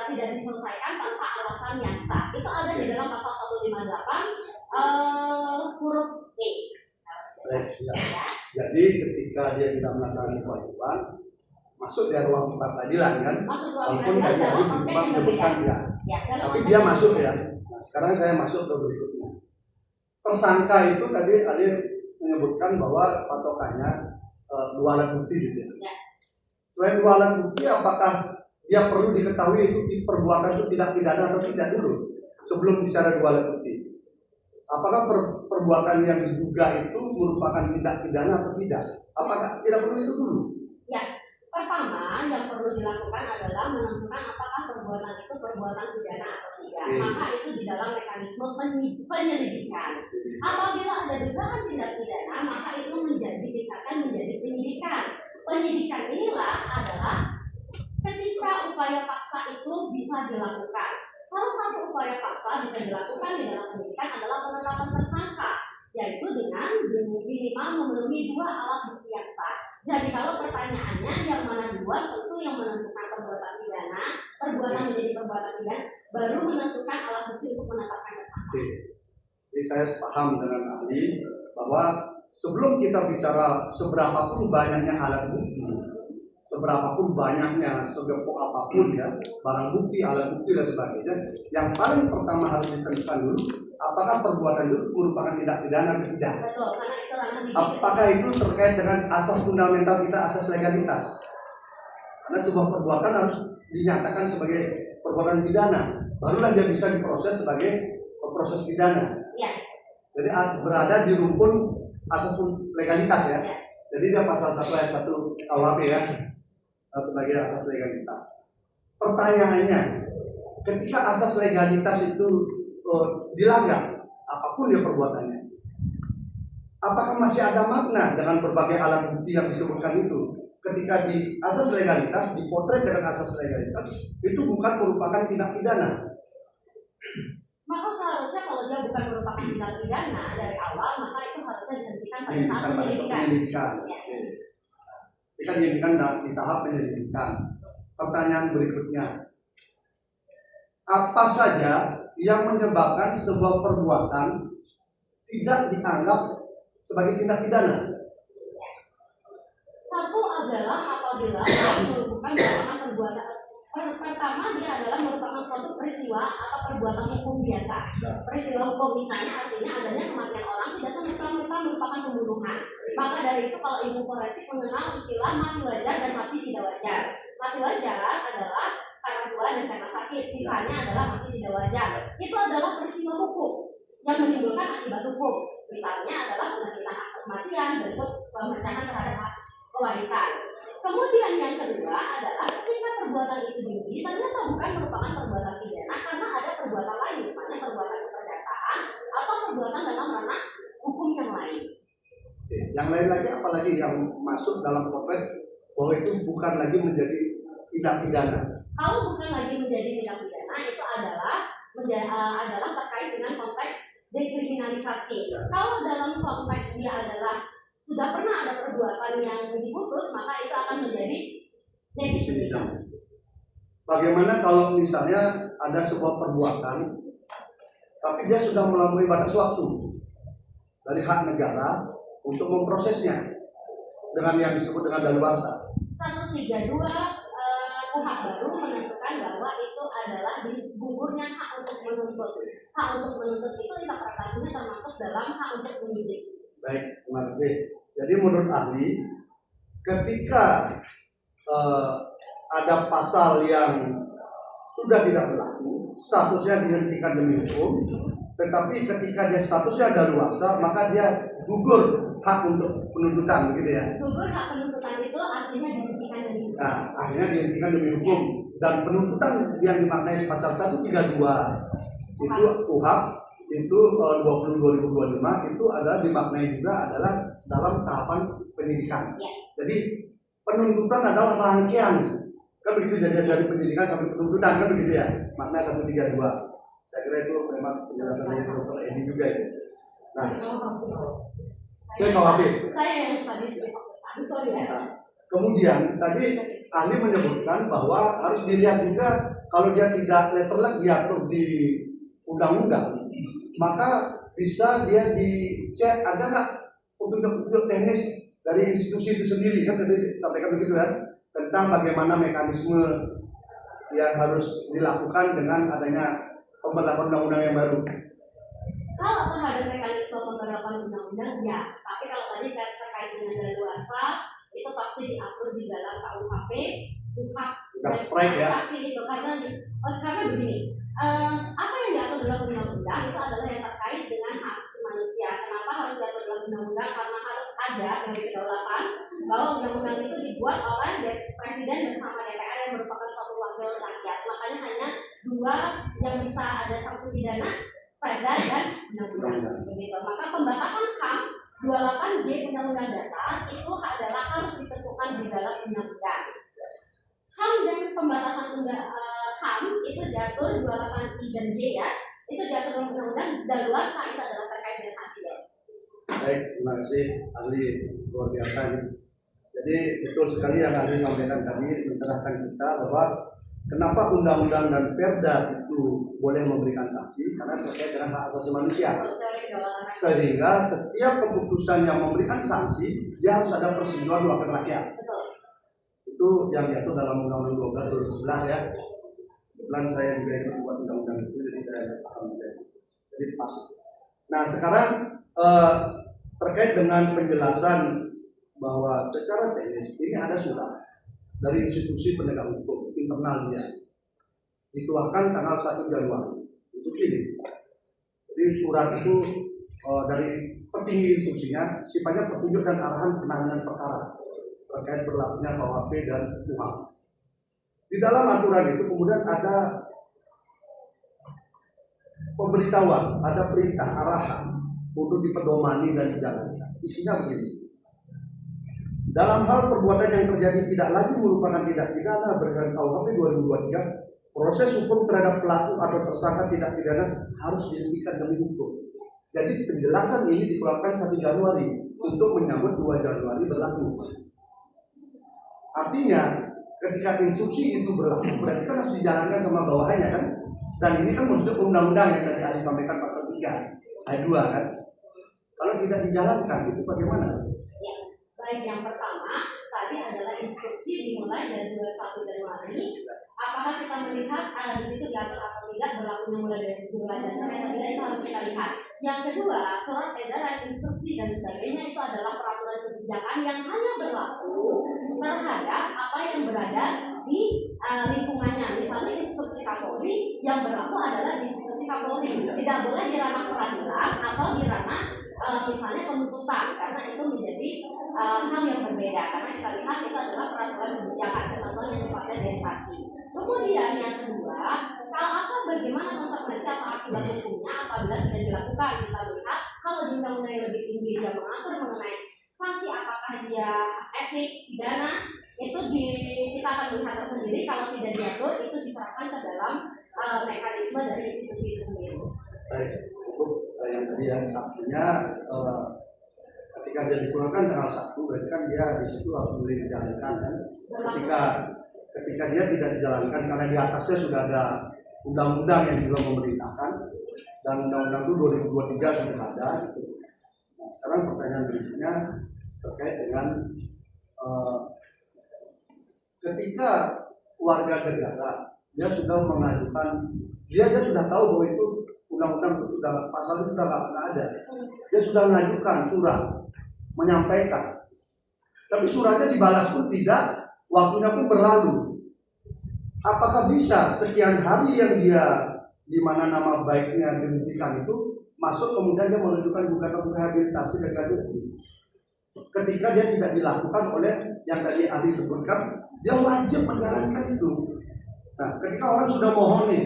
diselesaikan tanpa alasan yang sah. Itu ada di dalam pasal 158 huruf E. Ya. Jadi ketika dia tidak melaksanakan kewajiban, masuk di ruang peradilan kan? Walaupun tadi menyebutkan dia, tapi dia masuk ya. Nah, sekarang saya masuk ke berikutnya. Tersangka itu tadi Ali menyebutkan bahwa patokannya 2 alat bukti gitu ya. Selain 2 alat bukti, apakah dia perlu diketahui itu perbuatan itu tidak pidana atau tidak dulu sebelum bicara 2 alat bukti? Apakah perbuatan yang diduga itu merupakan tindak pidana atau tidak? Apakah tidak perlu itu dulu? Ya, pertama yang perlu dilakukan adalah menentukan apakah perbuatan itu perbuatan pidana atau tidak. Maka itu di dalam mekanisme penyelidikan. Apabila ada dugaan tindak pidana, maka itu ditingkatkan menjadi penyidikan. Penyidikan inilah adalah ketika upaya paksa itu bisa dilakukan. Salah satu upaya paksa bisa dilakukan di dalam penyidikan adalah penetapan tersangka, yaitu dengan minimal memenuhi 2 alat bukti yang sah. Jadi kalau pertanyaannya yang mana duluan, tentu yang menentukan perbuatan pidana, perbuatan menjadi perbuatan pidana, baru menentukan alat bukti untuk menetapkan tersangka. Jadi saya sepaham dengan ahli bahwa sebelum kita bicara seberapapun banyaknya alat bukti, seberapapun banyaknya, segepok apapun ya, barang bukti, alat bukti dan sebagainya, yang paling pertama harus ditentukan dulu, apakah perbuatan itu merupakan tindak pidana atau tidak. Betul, karena itu ranah apakah itu terkait dengan asas fundamental kita, asas legalitas. Karena sebuah perbuatan harus dinyatakan sebagai perbuatan pidana, barulah dia bisa diproses sebagai proses pidana. Ya. Jadi berada di rumpun asas legalitas ya. Ya. Jadi dia pasal 1 ayat 1 KUHP ya, sebagai asas legalitas. Pertanyaannya, ketika asas legalitas itu dilanggar, apapun dia perbuatannya, apakah masih ada makna dengan berbagai alat bukti yang disebutkan itu? Ketika di asas legalitas, dipotret dengan asas legalitas, itu bukan merupakan tindak pidana. Maka seharusnya kalau dia bukan merupakan tindak pidana dari awal, maka itu harusnya dihentikan pada saat Dihentikan pada saat penyelidikan. penyelidikan. Ya. Oke. Ini kan dihentikan di tahap penyelidikan. Pertanyaan berikutnya, apa saja yang menyebabkan sebuah perbuatan tidak dianggap sebagai tindak pidana? Satu adalah apabila dia merupakan perbuatan pertama, dia adalah merupakan suatu peristiwa atau perbuatan hukum biasa. Peristiwa hukum misalnya artinya adanya kematian orang tidak serta-merta merupakan pembunuhan. Maka dari itu kalau ilmu forensik mengenal istilah mati wajar dan mati tidak wajar. Mati wajar adalah karena tua dan karena sakit, sisanya adalah mati tidak wajar. Itu adalah peristiwa hukum yang menimbulkan akibat hukum. Misalnya adalah penerbitan akte kematian, bentuk pemecahan terhadap hak pewarisan. Kemudian yang kedua adalah ketika perbuatan itu diuji ternyata bukan merupakan perbuatan pidana karena ada perbuatan lain, misalnya perbuatan keperdataan atau perbuatan dalam ranah hukum yang lain. Oke. Yang lain lagi apalagi yang masuk dalam potret bahwa itu bukan lagi menjadi tindak pidana? Kalau bukan lagi menjadi tindak pidana itu adalah terkait dengan konteks dekriminalisasi. Kalau dalam konteks dia adalah sudah pernah ada perbuatan yang diputus, maka itu akan menjadi pidana. Bagaimana kalau misalnya ada sebuah perbuatan tapi dia sudah melampaui batas waktu dari hak negara untuk memprosesnya dengan yang disebut dengan daluarsa? 132 KUHP baru menentukan bahwa itu adalah digugurnya hak untuk menuntut. Hak untuk menuntut itu interpretasinya termasuk dalam hak untuk menyidik. Baik, terima kasih. Jadi menurut ahli, ketika ada pasal yang sudah tidak berlaku, statusnya dihentikan demi hukum, tetapi ketika dia statusnya daluarsa, maka dia gugur hak untuk penuntutan, begitu ya? Gugur hak penuntutan itu artinya dihentikan demi hukum. Nah, akhirnya dihentikan demi hukum, dan penuntutan yang dimaknai pasal 132 itu KUHP itu 20/2025 itu adalah dimaknai juga adalah dalam tahapan penyidikan. Ya. Jadi penuntutan adalah rangkaian, kan begitu, jadi dari penyidikan sampai penuntutan, kan begitu ya, makna 132. Saya kira itu memang penjelasan dari Dr. Edi juga ya. Nah, ke KUHP. Saya yang tadi sorry ya. Nah, kemudian tadi ahli menyebutkan bahwa harus dilihat juga kalau dia tidak letterlek diatur di undang-undang, maka bisa dia dicek ada nggak petunjuk-petunjuk teknis dari institusi itu sendiri, kan tadi sampaikan begitu kan, tentang bagaimana mekanisme yang harus dilakukan dengan adanya pemberlakuan undang-undang yang baru. Kalau terhadap mekanisme pemberlakuan undang-undang ya, tapi kalau tadi terkait dengan daluarsa itu pasti diatur di dalam KUHP, Udah strike ya. Pasti itu karena begini. Apa yang diatur dalam undang-undang itu adalah yang terkait dengan hak asasi manusia. Kenapa harus diatur dalam undang-undang? Karena harus ada dari kedaulatan bahwa undang-undang itu dibuat oleh presiden bersama DPR yang merupakan suatu wakil rakyat. Makanya hanya dua yang bisa ada sanksi pidana, perda dan undang-undang. Begitu. Maka pembatasan HAM 28J Undang-Undang Dasar itu adalah harus ditentukan di dalam undang-undang. HAM dan pembatasan HAM itu diatur 28I dan J ya, itu diatur dalam undang-undang, dan luarsa itu adalah terkait dengan hasil. Baik, terima kasih ahli, luar biasa ini. Jadi betul sekali yang ahli sampaikan tadi, mencerahkan kita bahwa kenapa undang-undang dan perda itu boleh memberikan sanksi karena terkait dengan hak asasi manusia. Sehingga setiap keputusan yang memberikan sanksi dia harus ada persetujuan wakil rakyat. Betul. Itu yang diatur dalam Undang-Undang 12/2011 ya. Kebetulan saya juga ikut buat undang-undang itu, jadi saya paham juga. Jadi pas. Nah sekarang terkait dengan penjelasan bahwa secara teknis ini ada surat dari institusi penegak hukum internalnya dikeluarkan tanggal 1 Januari. Instruksi ini. Jadi surat itu dari petinggi instruksinya sifatnya petunjuk dan arahan penanganan perkara terkait berlakunya KUHP dan KUHP. Di dalam aturan itu kemudian ada pemberitahuan, ada perintah arahan untuk dipedomani dan dijalankan. isinya begini. Dalam hal perbuatan yang terjadi tidak lagi merupakan tindak pidana berdasarkan KUHP 2023, proses hukum terhadap pelaku atau tersangka tindak pidana harus dihentikan demi hukum. Jadi penjelasan ini dikeluarkan 1 Januari untuk menyambut 2 Januari berlaku. Artinya ketika instruksi itu berlaku berarti kan harus dijalankan sama bawahannya kan. Dan ini kan maksudnya undang-undang yang tadi Ali sampaikan pasal 3 ayat 2 kan. Kalau tidak dijalankan itu bagaimana? Ya, baik, yang pertama tadi adalah instruksi dimulai dari 21 Januari. Apakah kita melihat di situ diatur atau tidak berlakunya mulai dari 2 Januari atau tidak, itu harus kita lihat. Yang kedua, surat edaran, instruksi dan sebagainya itu adalah peraturan kebijakan yang hanya berlaku terhadap apa yang berada di lingkungannya. Misalnya instruksi Kapolri yang berlaku adalah di instruksi Kapolri, tidak boleh di ranah peradilan atau di ranah misalnya penuntutan, karena itu menjadi hal yang berbeda. Karena kita lihat itu adalah peraturan kebijakan, ketentuan yang sifatnya derivasi. Kemudian yang kedua, bagaimana konsekuensi atau akibat hukumnya apabila tidak dilakukan. Kita lihat kalau di undang-undang yang lebih tinggi dia mengatur mengenai sanksi, apakah dia etik, pidana, itu kita akan melihat tersendiri. Kalau tidak diatur, itu diserahkan ke dalam mekanisme dari institusi itu sendiri. Baik, cukup yang tadi ya, artinya ketika dia dikeluarkan tanggal 1, berarti kan dia di situ harus mulai dijalankan kan. Ketika dia tidak dijalankan karena di atasnya sudah ada undang-undang yang juga memerintahkan dan undang-undang itu 2023 sudah ada. Nah, sekarang pertanyaan berikutnya terkait dengan ketika warga negara dia sudah mengajukan, dia sudah tahu bahwa itu undang-undang itu sudah, pasal itu sudah nggak ada, dia sudah mengajukan surat menyampaikan, tapi suratnya dibalas pun tidak, waktunya pun berlalu. Apakah bisa sekian hari yang dia di mana nama baiknya dihentikan itu masuk kemudian dia mengajukan gugatan rehabilitasi dan ganti rugi? Ketika dia tidak dilakukan oleh yang tadi ahli sebutkan, dia wajib menjalankan itu. Nah, ketika orang sudah mohon nih,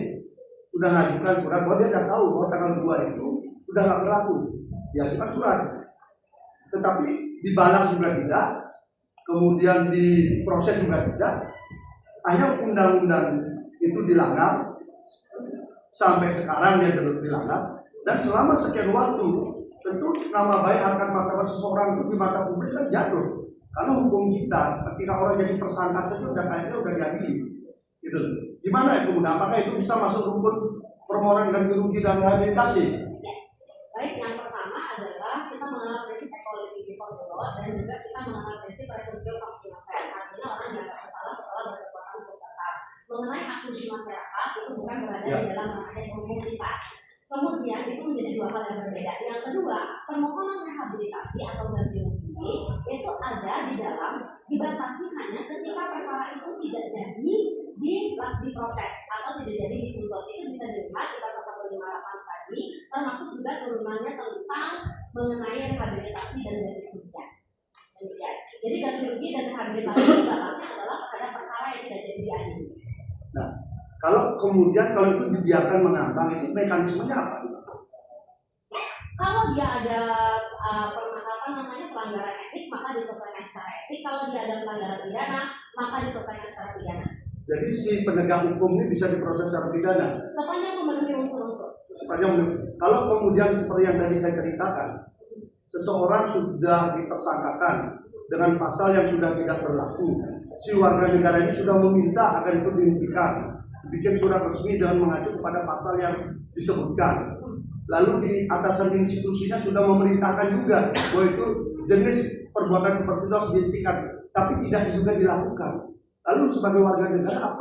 sudah mengajukan surat bahwa dia sudah tahu bahwa tanggal 2 itu sudah nggak berlaku, diajukan surat, tetapi dibalas juga tidak, kemudian diproses juga tidak, hanya undang-undang itu dilanggar, sampai sekarang dia terus dilanggar, dan selama sekian waktu tentu nama baik harkat martabat seseorang itu di mata publik kan jatuh. Karena hukum kita ketika orang jadi tersangka saja udah kayaknya udah diadili, gitu. Gimana itu? Apakah itu bisa masuk rumpun permohonan ganti rugi dan rehabilitasi? Baik, yang pertama adalah kita mengenal prinsip equality before the law dan juga kita mengenal prinsip presumption of innocence. Artinya orang yang bersalah setelah berkekuatan hukum tetap. Mengenai asumsi masyarakat itu bukan berada di dalam ranahnya hukum kita. Kemudian itu menjadi dua hal yang berbeda. Yang kedua, permohonan rehabilitasi atau ganti rugi itu ada di dalam dibatasi hanya ketika perkara itu tidak jadi diproses atau tidak jadi dituntut. Itu bisa dilihat di pasal 158 tadi, termasuk juga turunannya tentang mengenai rehabilitasi dan ganti rugi. Jadi ganti rugi dan rehabilitasi dibatasi adalah pada perkara yang tidak jadi diadili. Nah, kalau itu dibiarkan mengambang, itu mekanismenya apa? Kalau dia ada pelanggaran etik, maka diselesaikan secara etik. Kalau dia ada pelanggaran pidana, maka diselesaikan secara pidana. Jadi si penegak hukum ini bisa diproses secara pidana Sepanjang memenuhi unsur-unsur. Kalau kemudian seperti yang tadi saya ceritakan, seseorang sudah ditersangkakan dengan pasal yang sudah tidak berlaku, si warga negara ini sudah meminta agar itu dihentikan, bikin surat resmi dengan mengacu kepada pasal yang disebutkan. Lalu di atasan institusinya sudah memerintahkan juga bahwa itu jenis perbuatan seperti itu harus dihentikan, tapi tidak juga dilakukan. Lalu sebagai warga negara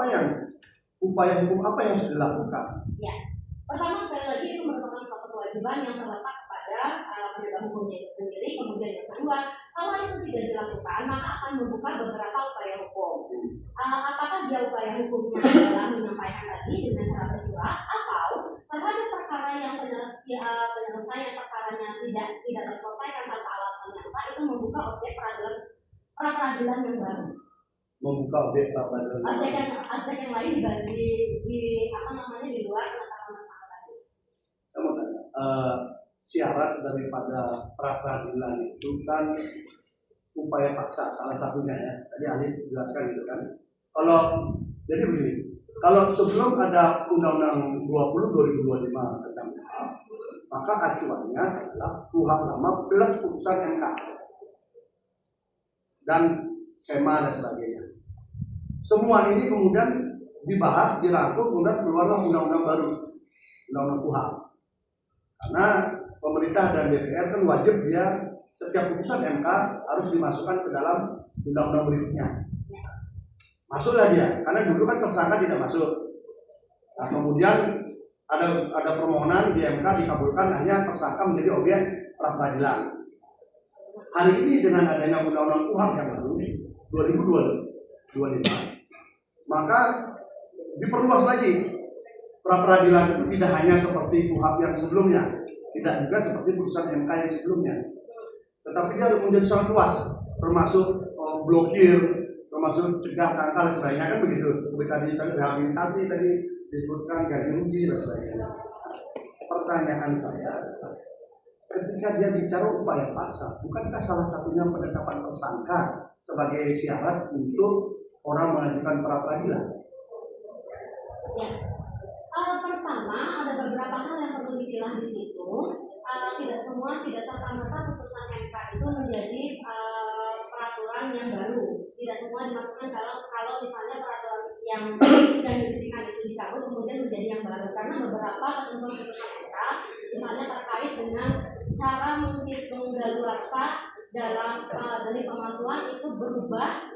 upaya hukum apa yang harus dilakukan? Ya, pertama sekali lagi itu merupakan suatu kewajiban yang terletak pada penegak hukumnya itu sendiri. Kemudian yang kedua, kalau itu tidak dilakukan, maka akan membuka beberapa upaya hukum. Apakah dia upaya hukumnya adalah menyampaikan tadi dengan cara bersurat, atau terhadap perkara yang penyelesaian perkaranya tidak terselesaikan tanpa alasan yang sah, itu membuka objek peradilan yang baru. Membuka objek peradilan. Objek yang lain di luar penetapan tersangka tadi. Saya mau tanya, syarat daripada pra peradilan itu kan upaya paksa salah satunya ya. Tadi Alis jelaskan gitu kan. Kalau jadi begini, kalau sebelum ada Undang-Undang 20 2025 tentang KUHP, maka acuannya adalah KUHP lama plus putusan MK dan SEMA dan sebagainya. Semua ini kemudian dibahas, dirangkum, kemudian keluarlah undang-undang baru, undang-undang KUHP. Karena pemerintah dan DPR kan wajib dia setiap putusan MK harus dimasukkan ke dalam undang-undang berikutnya. Masuklah dia, karena dulu kan tersangka tidak masuk. Nah, kemudian ada permohonan di MK dikabulkan, hanya tersangka menjadi objek pra peradilan. Hari ini dengan adanya undang-undang KUHP yang baru 2025, maka diperluas lagi pra peradilan itu tidak hanya seperti KUHP yang sebelumnya, tidak juga seperti putusan MK yang sebelumnya, tetapi dia menjadi sangat luas, termasuk blokir, termasuk cegah, tangkal, dan sebagainya kan begitu. Tadi rehabilitasi tadi disebutkan ganti rugi dan sebagainya. Pertanyaan saya, ketika dia bicara upaya paksa, bukankah salah satunya penetapan tersangka sebagai syarat untuk orang mengajukan pra peradilan? Ya. Pertama, ada beberapa hal yang perlu dipilah di situ. Tidak serta-merta putusan MK itu menjadi peraturan yang baru. Tidak semua dimaksudkan kalau misalnya peraturan yang diberikan itu dicabut kemudian menjadi yang baru. Karena beberapa ketentuan putusan MK, misalnya terkait dengan cara menghitung daluarsa dalam delik pemalsuan itu berubah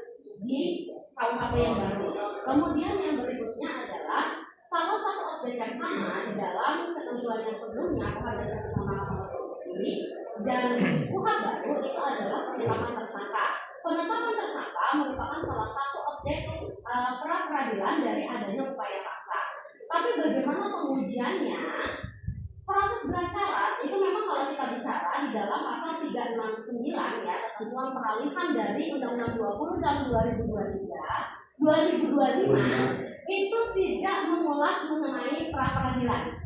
di KUHP yang baru. Kemudian yang berikutnya adalah salah satu objek yang sama di dalam ketentuan yang sebelumnya KUHP Mahkamah Konstitusi dan KUHP baru itu adalah penetapan tersangka. Penetapan tersangka merupakan salah satu objek pra peradilan dari adanya upaya paksa. Tapi bagaimana pengujiannya? Proses beracara itu memang kalau kita bicara di dalam pasal 369 ya, ketentuan peralihan dari Undang-Undang 20 dan 2025 itu tidak mengulas mengenai pra peradilan.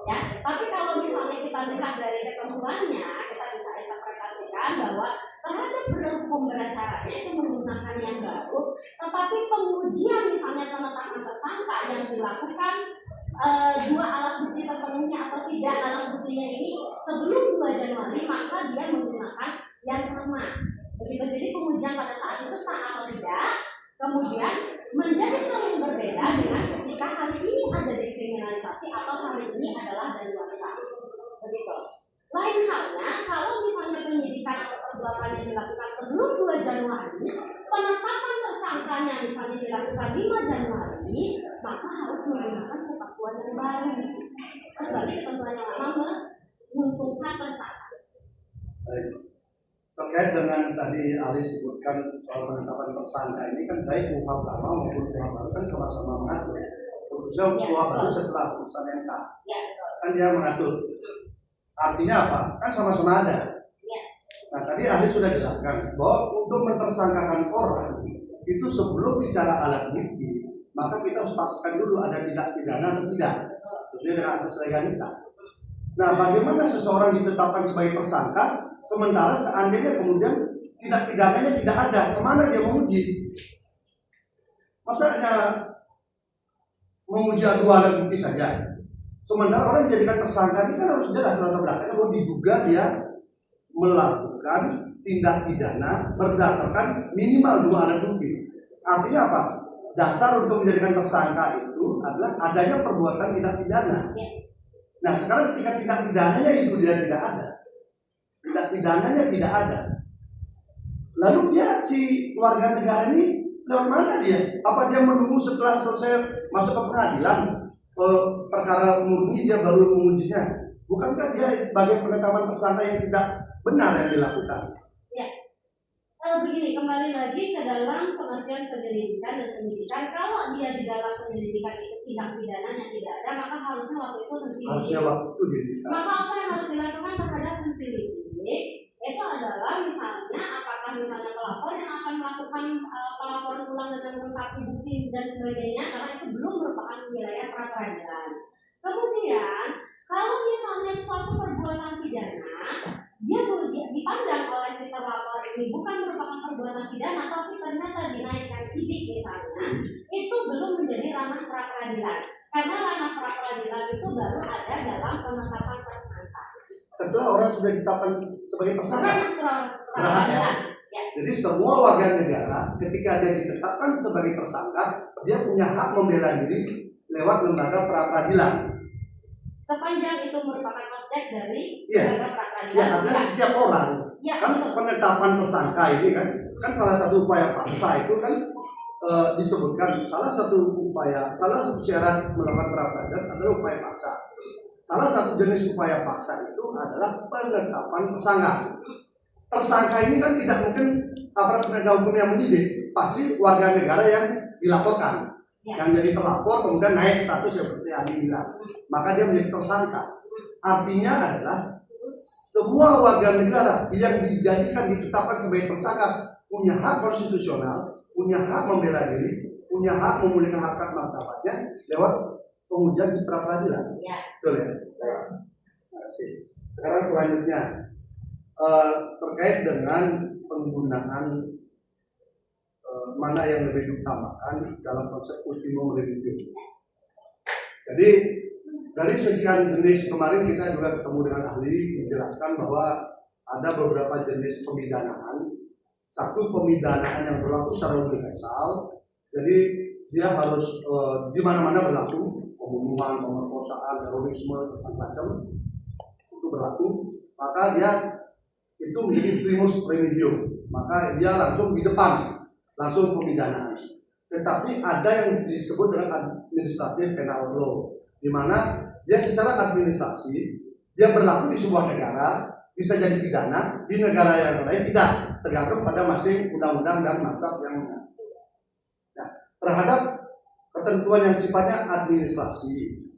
Ya, tapi kalau misalnya kita lihat dari ketentuannya, kita bisa interpretasikan bahwa terhadap hukum beracaranya itu menggunakan yang baru, tetapi pengujian misalnya penetapan tersangka yang dilakukan dua alat bukti terpenuhnya atau tidak alat buktinya ini sebelum 2 Januari, maka dia menggunakan yang sama. Begitu, jadi pengujian pada saat itu sah atau tidak, kemudian menjadi hal yang berbeda dengan ketika hari ini ada dekriminalisasi atau hari ini adalah daluarsa. Begitu. Lain halnya kalau misalnya penyidikan atau perbuatan yang dilakukan sebelum 2 Januari, penetapan tersangkanya misalnya dilakukan 5 Januari, maka harus menggunakan ketentuan yang baru. Kecuali ketentuan yang lama menguntungkan tersangka. Baik. Terkait dengan tadi Ali sebutkan soal penetapan tersangka ini kan baik KUHP lama maupun KUHP baru kan sama-sama mengatur. Khususnya KUHP baru setelah putusan MK. Ya, kan dia mengatur. Artinya apa? Kan sama-sama ada. ya. Nah tadi ahli sudah jelaskan bahwa untuk mentersangkakan orang itu sebelum bicara alat bukti, maka kita harus pastikan dulu ada tindak pidana atau tidak sesuai dengan asas legalitas. Nah bagaimana seseorang ditetapkan sebagai tersangka sementara seandainya kemudian tindak pidananya tidak ada, kemana dia menguji? Masa hanya menguji dua alat bukti saja? Sementara orang dijadikan tersangka ini kan harus jelas latar belakangnya bahwa diduga dia melakukan tindak pidana berdasarkan minimal 2 alat bukti. Artinya apa? Dasar untuk menjadikan tersangka itu adalah adanya perbuatan tindak pidana. Nah sekarang ketika tindak pidananya itu dia tidak ada, tindak pidananya tidak ada, lalu dia si warga negara ini lewat mana dia? Apa dia menunggu setelah selesai masuk ke pengadilan perkara murni dia baru mengujinya? Bukankah dia bagian penetapan tersangka yang tidak benar yang dilakukan? Ya. Begini, kembali lagi ke dalam pengertian penyelidikan dan penyidikan. Kalau dia di dalam penyelidikan itu tindak pidananya tidak ada, maka harusnya waktu itu Harusnya waktu itu dihentikan. Maka apa yang harus dilakukan terhadap penyelidik itu adalah misalnya apakah misalnya pelapor yang akan melakukan pelaporan ulang dengan melengkapi bukti dan sebagainya, karena itu belum merupakan wilayah pra peradilan. Kemudian Kalau misalnya suatu perbuatan pidana, dia dipandang oleh si terlapor ini bukan merupakan perbuatan pidana, tapi ternyata dinaikkan sidik misalnya, itu belum menjadi ranah pra peradilan. Karena ranah pra peradilan itu baru ada dalam penetapan tersangka. Setelah orang sudah ditetapkan sebagai tersangka. Ranah pra peradilan. Ya. Jadi semua warga negara ketika dia ditetapkan sebagai tersangka, dia punya hak membela diri lewat lembaga pra peradilan. Sepanjang itu merupakan objek dari Iya. lembaga pra peradilan. Ya, artinya setiap orang Ya, kan betul. penetapan tersangka ini kan salah satu upaya paksa itu kan disebutkan salah satu syarat melakukan pra peradilan adalah upaya paksa. Salah satu jenis upaya paksa itu adalah penetapan tersangka. Tersangka ini kan tidak mungkin aparat penegak hukum yang menyidik, pasti warga negara yang dilaporkan. Ya. Yang jadi pelapor kemudian naik status seperti Adi bilang, maka dia menjadi tersangka. Artinya adalah semua warga negara yang dijadikan ditetapkan sebagai tersangka punya hak konstitusional, punya hak membela diri, punya hak memulihkan harkat martabatnya lewat pengujian di pra peradilan. Ya. Betul ya? Terima kasih. Sekarang selanjutnya terkait dengan penggunaan mana yang lebih diutamakan dalam konsep ultimum remedium. Jadi dari sekian jenis kemarin kita juga ketemu dengan ahli menjelaskan bahwa ada beberapa jenis pemidanaan. Satu pemidanaan yang berlaku secara universal, jadi dia harus di mana-mana berlaku, pembunuhan, pemerkosaan, terorisme, macam-macam itu berlaku. Maka dia itu menjadi primus remedium, maka dia langsung di depan. Langsung pemidanaan. Tetapi ada yang disebut dengan administratif penal law, di mana dia secara administrasi dia berlaku di sebuah negara, bisa jadi pidana, di negara yang lain tidak, tergantung pada masing undang-undang dan mazhab yang mengatur. Nah, terhadap ketentuan yang sifatnya administrasi,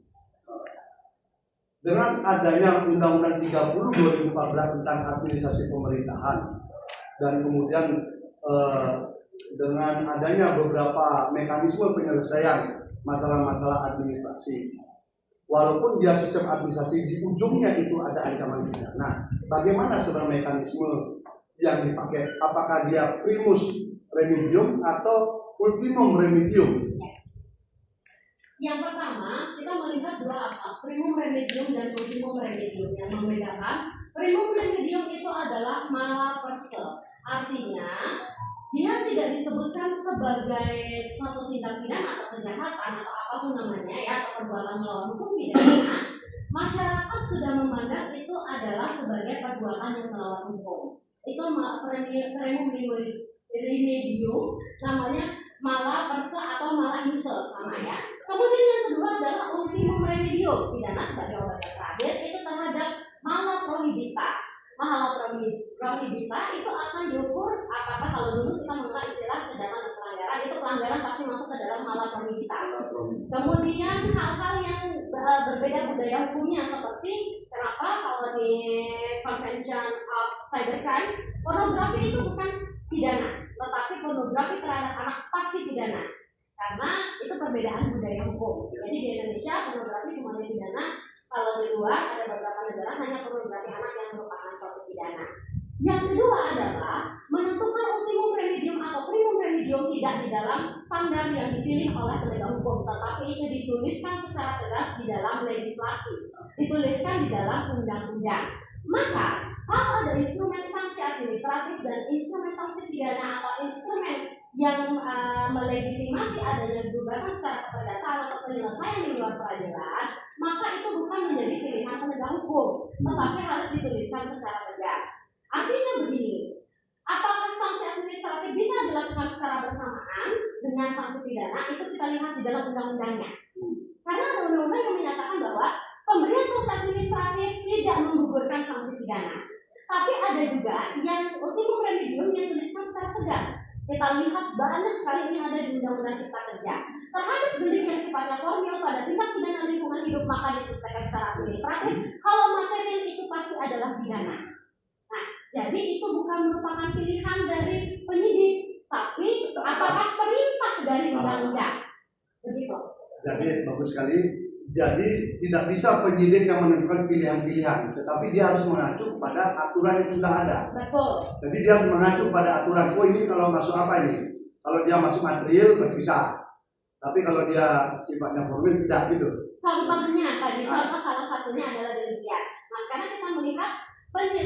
dengan adanya Undang-Undang 30 2014 tentang administrasi pemerintahan dan kemudian dengan adanya beberapa mekanisme penyelesaian masalah-masalah administrasi, walaupun dia sistem administrasi di ujungnya itu ada ancaman pidana. Nah, bagaimana sebenarnya mekanisme yang dipakai? Apakah dia primus remedium atau ultimum remedium? Yang pertama, kita melihat dua asas, primum remedium dan ultimum remedium. Yang membedakan, primum remedium itu adalah mala perse. Artinya, dia tidak disebutkan sebagai suatu tindak pidana atau kejahatan atau apapun namanya ya, atau perbuatan melawan hukum pidana. Masyarakat sudah memandang itu adalah sebagai perbuatan yang melawan hukum. Itu primum remedium, namanya mala perse atau mala insel, sama ya. Kemudian yang kedua adalah ultimum remedium, pidana sebagai obat terakhir itu terhadap mala prohibita. Mala prohibita itu akan diukur apakah kalau dulu kita mengenal istilah kejahatan dan pelanggaran, itu pelanggaran pasti masuk ke dalam mala prohibita. Kemudian hal-hal yang berbeda budaya hukumnya, seperti kenapa kalau di Convention of Cybercrime pornografi itu bukan pidana, tetapi pornografi terhadap anak pasti pidana. Karena itu perbedaan budaya hukum. Jadi di Indonesia pornografi semuanya pidana. Kalau di luar ada beberapa negara hanya pornografi anak yang merupakan suatu pidana. Yang kedua adalah menentukan ultimum remedium atau primum remedium tidak di dalam standar yang dipilih oleh penegak hukum, tetapi itu dituliskan secara tegas di dalam legislasi, dituliskan di dalam undang-undang. Maka kalau ada instrumen sanksi administratif dan instrumen sanksi pidana atau instrumen yang melegitimasi adanya gugatan secara perdata atau penyelesaian di luar peradilan, maka itu bukan menjadi pilihan penegak hukum, tetapi harus dituliskan secara tegas. Artinya begini, apakah sanksi administratif bisa dilakukan secara bersamaan dengan sanksi pidana? Itu kita lihat di dalam undang-undangnya. Karena ada undang-undang yang menyatakan bahwa pemberian sanksi administratif tidak menggugurkan sanksi pidana. Tapi ada juga yang ultimum remedium yang dituliskan secara tegas. Kita lihat banyak sekali ini ada di Undang-Undang Cipta Kerja. Terhadap delik yang sifatnya formil pada tindak pidana lingkungan hidup maka diselesaikan secara administratif. Kalau material itu pasti adalah pidana. Nah, jadi itu bukan merupakan pilihan dari penyidik, tapi apakah perintah dari undang-undang. Begitu. Jadi bagus sekali Jadi tidak bisa penyidik yang menentukan pilihan-pilihan, tetapi dia harus mengacu pada aturan yang sudah ada. Betul. Jadi dia harus mengacu pada aturan. Oh ini kalau masuk apa ini? Kalau dia masuk material berpisah. Tapi kalau dia sifatnya formil tidak gitu. Contohnya tadi, contoh salah satunya adalah demikian. Nah sekarang kita melihat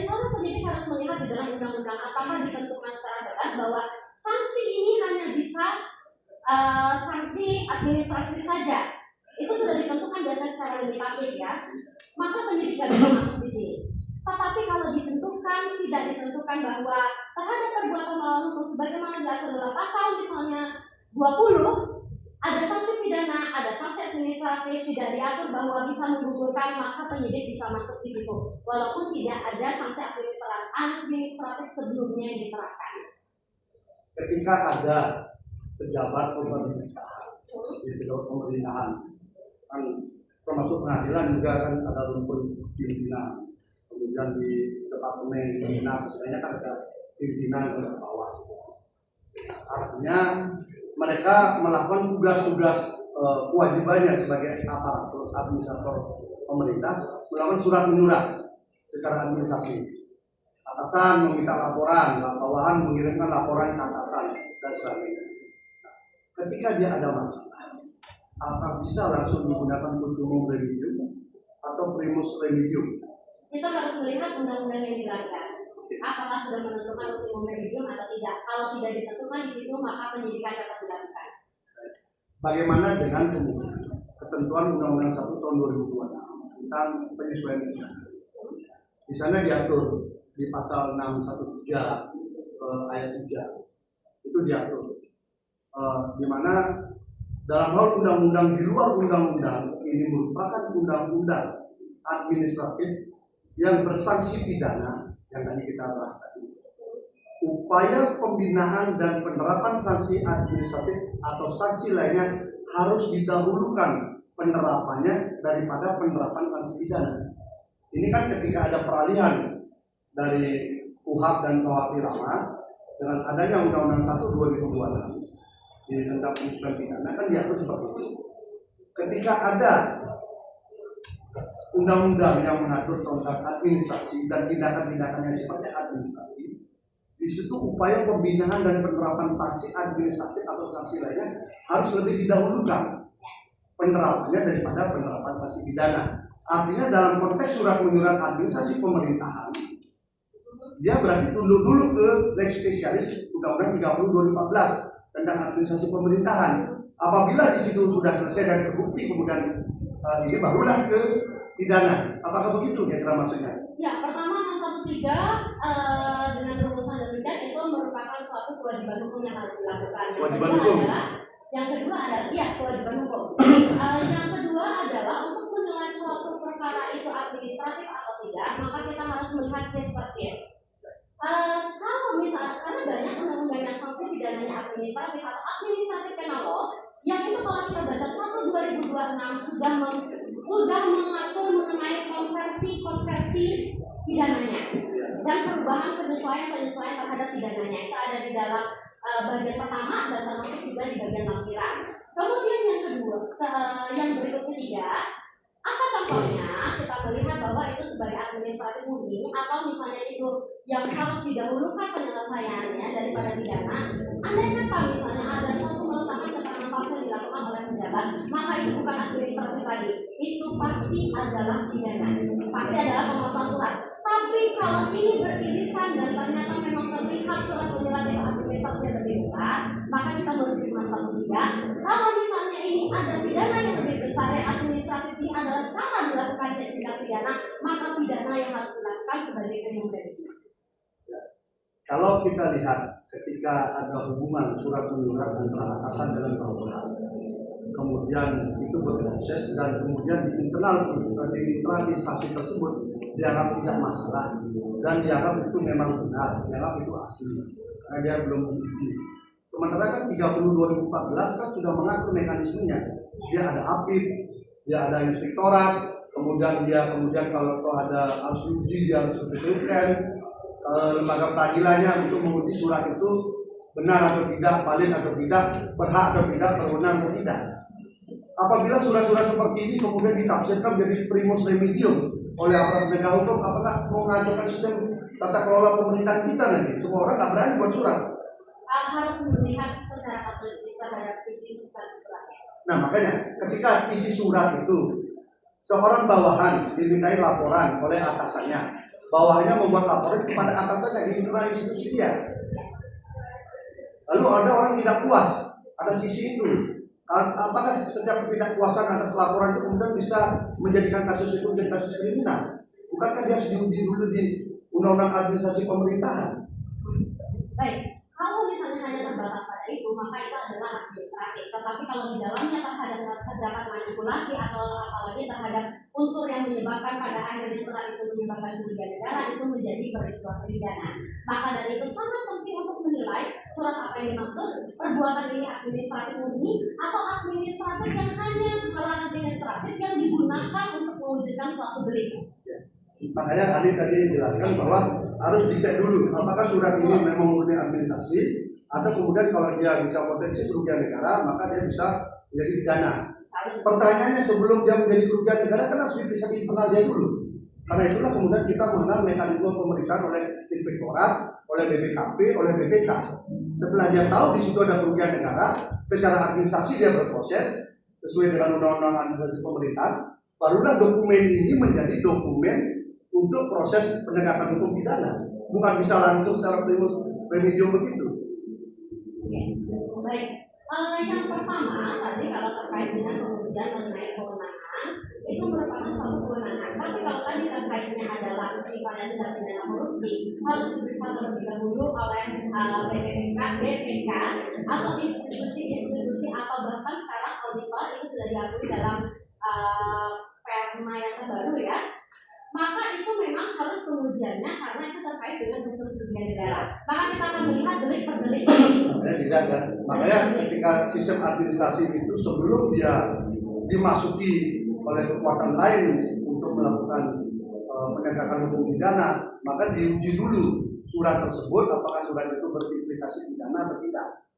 seorang penyidik harus melihat di dalam undang-undang apakah ditentukan secara tegas bahwa sanksi ini hanya bisa sanksi administratif saja. Itu sudah ditentukan biasanya secara limitatif ya. Maka penyidik tidak bisa masuk di sini. Tetapi kalau ditentukan, tidak ditentukan bahwa terhadap perbuatan melawan hukum sebagaimana diatur dalam pasal misalnya 20, ada sanksi pidana, ada sanksi administratif, tidak diatur bahwa bisa menggugurkan, maka penyidik bisa masuk di situ. Walaupun tidak ada sanksi administratif sebelumnya yang diterapkan. Ketika ada pejabat pemerintahan, di pejabat pemerintahan, kan termasuk pengadilan juga kan ada rumpun pimpinan. Kemudian di departemen dinas sebenarnya kan ada pimpinan ke bawah. Artinya mereka melakukan tugas-tugas kewajibannya sebagai aparatur administrator pemerintah, melakukan surat menyurat secara administrasi. Atasan meminta laporan, bawahan mengirimkan laporan ke atasan dan sebagainya. Nah, ketika dia ada masalah, apakah bisa langsung digunakan ultimum remedium atau primus remedium? Kita harus melihat undang-undang yang dilanggar. Apakah sudah menentukan ultimum remedium atau tidak? Kalau tidak ditentukan di situ, maka penyidikan dapat dilakukan. Bagaimana dengan kemudian ketentuan Undang-Undang 1 tahun 2026 tentang penyesuaian pidana? Di sana diatur di pasal 613 ayat 3 itu diatur di mana dalam hal undang-undang di luar undang-undang ini merupakan undang-undang administratif yang bersanksi pidana yang tadi kita bahas tadi. Upaya pembinaan dan penerapan sanksi administratif atau sanksi lainnya harus didahulukan penerapannya daripada penerapan sanksi pidana. Ini kan ketika ada peralihan dari KUHP dan KUHP lama dengan adanya Undang-Undang 1 2026 di tentang penyesuaian pidana kan diatur seperti itu. Ketika ada undang-undang yang mengatur tentang administrasi dan tindakan-tindakan yang sifatnya administrasi, di situ upaya pembinaan dan penerapan sanksi administratif atau sanksi lainnya harus lebih didahulukan penerapannya daripada penerapan sanksi pidana. Artinya dalam konteks surat menyurat administrasi pemerintahan, dia berarti tunduk dulu ke lex spesialis Undang-Undang 30 2014 tentang administrasi pemerintahan. Apabila di situ sudah selesai dan terbukti, kemudian ini barulah ke pidana. Apakah begitu kira-kira maksudnya? Ya, pertama 613 dengan rumusan demikian itu merupakan suatu kewajiban hukum yang harus dilakukan. Yang kedua adalah kewajiban hukum. Yang kedua adalah untuk menilai suatu perkara itu administratif atau tidak, maka kita harus melihat case per case. Kalau misalnya karena banyak undang-undang yang sanksi pidananya administratif atau administratif penal law, yang itu kalau kita baca 1 2026 sudah mengatur mengenai konversi pidananya dan perubahan penyesuaian terhadap pidananya. Itu ada di dalam bagian pertama dan termasuk juga di bagian lampiran. Kemudian yang kedua, yang berikut ketiga, apa contohnya? Kita melihat bahwa itu sebagai administratif murni atau misalnya itu yang harus didahulukan penyelesaiannya daripada pidana. Andai kata misalnya ada suatu meletakkan keterangan palsu yang dilakukan oleh pejabat, maka itu bukan administratif tadi, itu pasti adalah pidana, pasti adalah pemalsuan surat. Tapi kalau ini beririsan dan ternyata memang terlihat surat menyurat itu administratif lebih besar, maka kita merujuk pasal 3. Kalau misalnya ini ada pidana yang lebih besar yang administratif ini adalah cara dilakukannya tindak pidana, maka pidana yang harus dilakukan sebagai penyumbang. Kalau kita lihat ketika ada hubungan surat menyurat antara atasan dengan bawahan, kemudian itu berproses dan kemudian di internal instansi tersebut dianggap tidak masalah dan dianggap itu memang benar, dianggap itu asli karena dia belum diuji. Sementara kan 30 2014 kan sudah mengatur mekanismenya. Dia ada apip, dia ada inspektorat, kemudian kalau ada harus diuji dia harus ditetapkan lembaga peradilannya untuk menguji surat itu benar atau tidak, valid atau tidak, berhak atau tidak, berwenang atau tidak. apabila surat-surat seperti ini kemudian ditafsirkan menjadi primus remedium oleh aparat penegak hukum, apakah mengacaukan sistem tata kelola pemerintahan kita nanti? Semua orang nggak berani buat surat. Harus melihat secara komprehensif terhadap isi suratnya. Nah makanya ketika isi surat itu seorang bawahan dimintai laporan oleh atasannya, bawahannya membuat laporan kepada atasannya di internal institusi dia. Lalu ada orang tidak puas atas isi itu. Apakah setiap ketidakpuasan atas laporan itu kemudian bisa menjadikan kasus itu menjadi kasus kriminal? Bukankah dia harus diuji dulu di Undang-Undang Administrasi Pemerintahan? Baik, kalau misalnya hanya terbatas pada itu, maka itu adalah administratif. Tetapi kalau di dalamnya terdapat manipulasi atau apalagi terhadap unsur yang menyebabkan pada akhirnya surat itu menyebabkan kerugian negara, itu menjadi peristiwa pidana. Maka dari itu sangat penting untuk menilai surat apa yang dimaksud, perbuatan ini administratif murni atau administratif yang hanya kesalahan administratif yang digunakan untuk mewujudkan suatu delik. Makanya Ali tadi jelaskan bahwa harus dicek dulu apakah surat ini memang murni administrasi atau kemudian kalau dia bisa potensi kerugian negara maka dia bisa menjadi pidana. Pertanyaannya sebelum dia menjadi kerugian negara kan harus diperiksa di internal dia dulu. Karena itulah kemudian kita mengenal mekanisme pemeriksaan oleh inspektorat, oleh BPKP, oleh BPK. Setelah dia tahu di situ ada kerugian negara, secara administrasi dia berproses sesuai dengan Undang-Undang Administrasi Pemerintahan, barulah dokumen ini menjadi dokumen untuk proses penegakan hukum pidana, bukan bisa langsung secara primus remedium begitu. Oke, baik. Yang pertama tadi kalau terkait dengan pengujian mengenai kewenangan itu merupakan suatu kewenangan. Tapi kalau tadi terkaitnya adalah misalnya tindak pidana korupsi harus diperiksa terlebih dahulu oleh BPK atau institusi-institusi atau bahkan sekarang auditor itu sudah diakui dalam perma yang terbaru ya. Maka itu memang harus pengujiannya karena itu terkait dengan unsur kerugian negara. Maka kita akan melihat delik per delik. Makanya tidak ada. Makanya ketika sistem administrasi itu sebelum dia dimasuki oleh kekuatan lain untuk melakukan penegakan hukum pidana, maka diuji dulu surat tersebut apakah surat itu berimplikasi pidana atau tidak.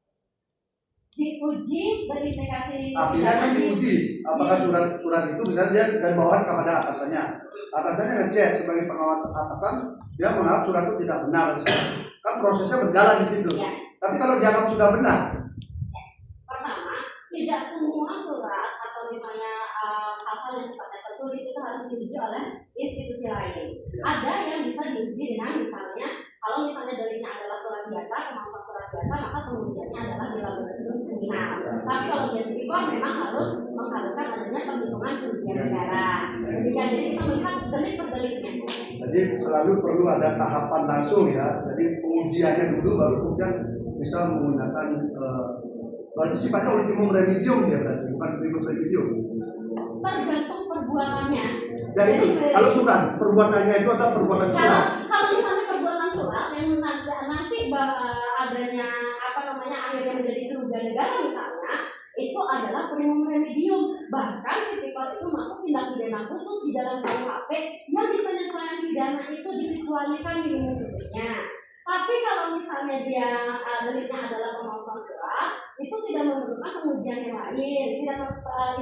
Diuji berimplikasi. Artinya kan diuji apakah surat itu misalnya dia dari bawahan kepada atasannya. Atasannya ngecek sebagai pengawas atasan, dia menganggap surat itu tidak benar. Kan prosesnya berjalan di situ. Ya. Tapi kalau dianggap sudah benar, Ya. Pertama, tidak semua surat atau misalnya hal-hal yang sifatnya tertulis itu harus diuji oleh institusi lain. Ya. Ada yang bisa diuji dengan misalnya kalau misalnya deliknya adalah surat biasa, kemampuan surat biasa, maka pengujiannya adalah di laboratorium kriminal. Tapi kalau dia tipikor memang harus mengharuskan adanya penghitungan kerugian negara. Demikian, jadi kita melihat delik per deliknya. jadi selalu perlu ada tahapan langsung ya. Jadi pengujiannya dulu baru kemudian bisa menggunakan berarti sifatnya ultimum remedium ya berarti bukan primus remedium. Tergantung perbuatannya. Ya itu kalau surat perbuatannya itu adalah perbuatan surat. Kalau misalnya perbuatan surat yang nanti adanya akhirnya menjadi kerugian negara misalnya, itu adalah primum remedium. Bahkan ketika itu masuk tindak pidana khusus di dalam KUHP yang di penyesuaian pidana itu dikecualikan minimum khususnya. Tapi kalau misalnya dia deliknya adalah pemalsuan surat, itu tidak memerlukan pengujian yang lain, tidak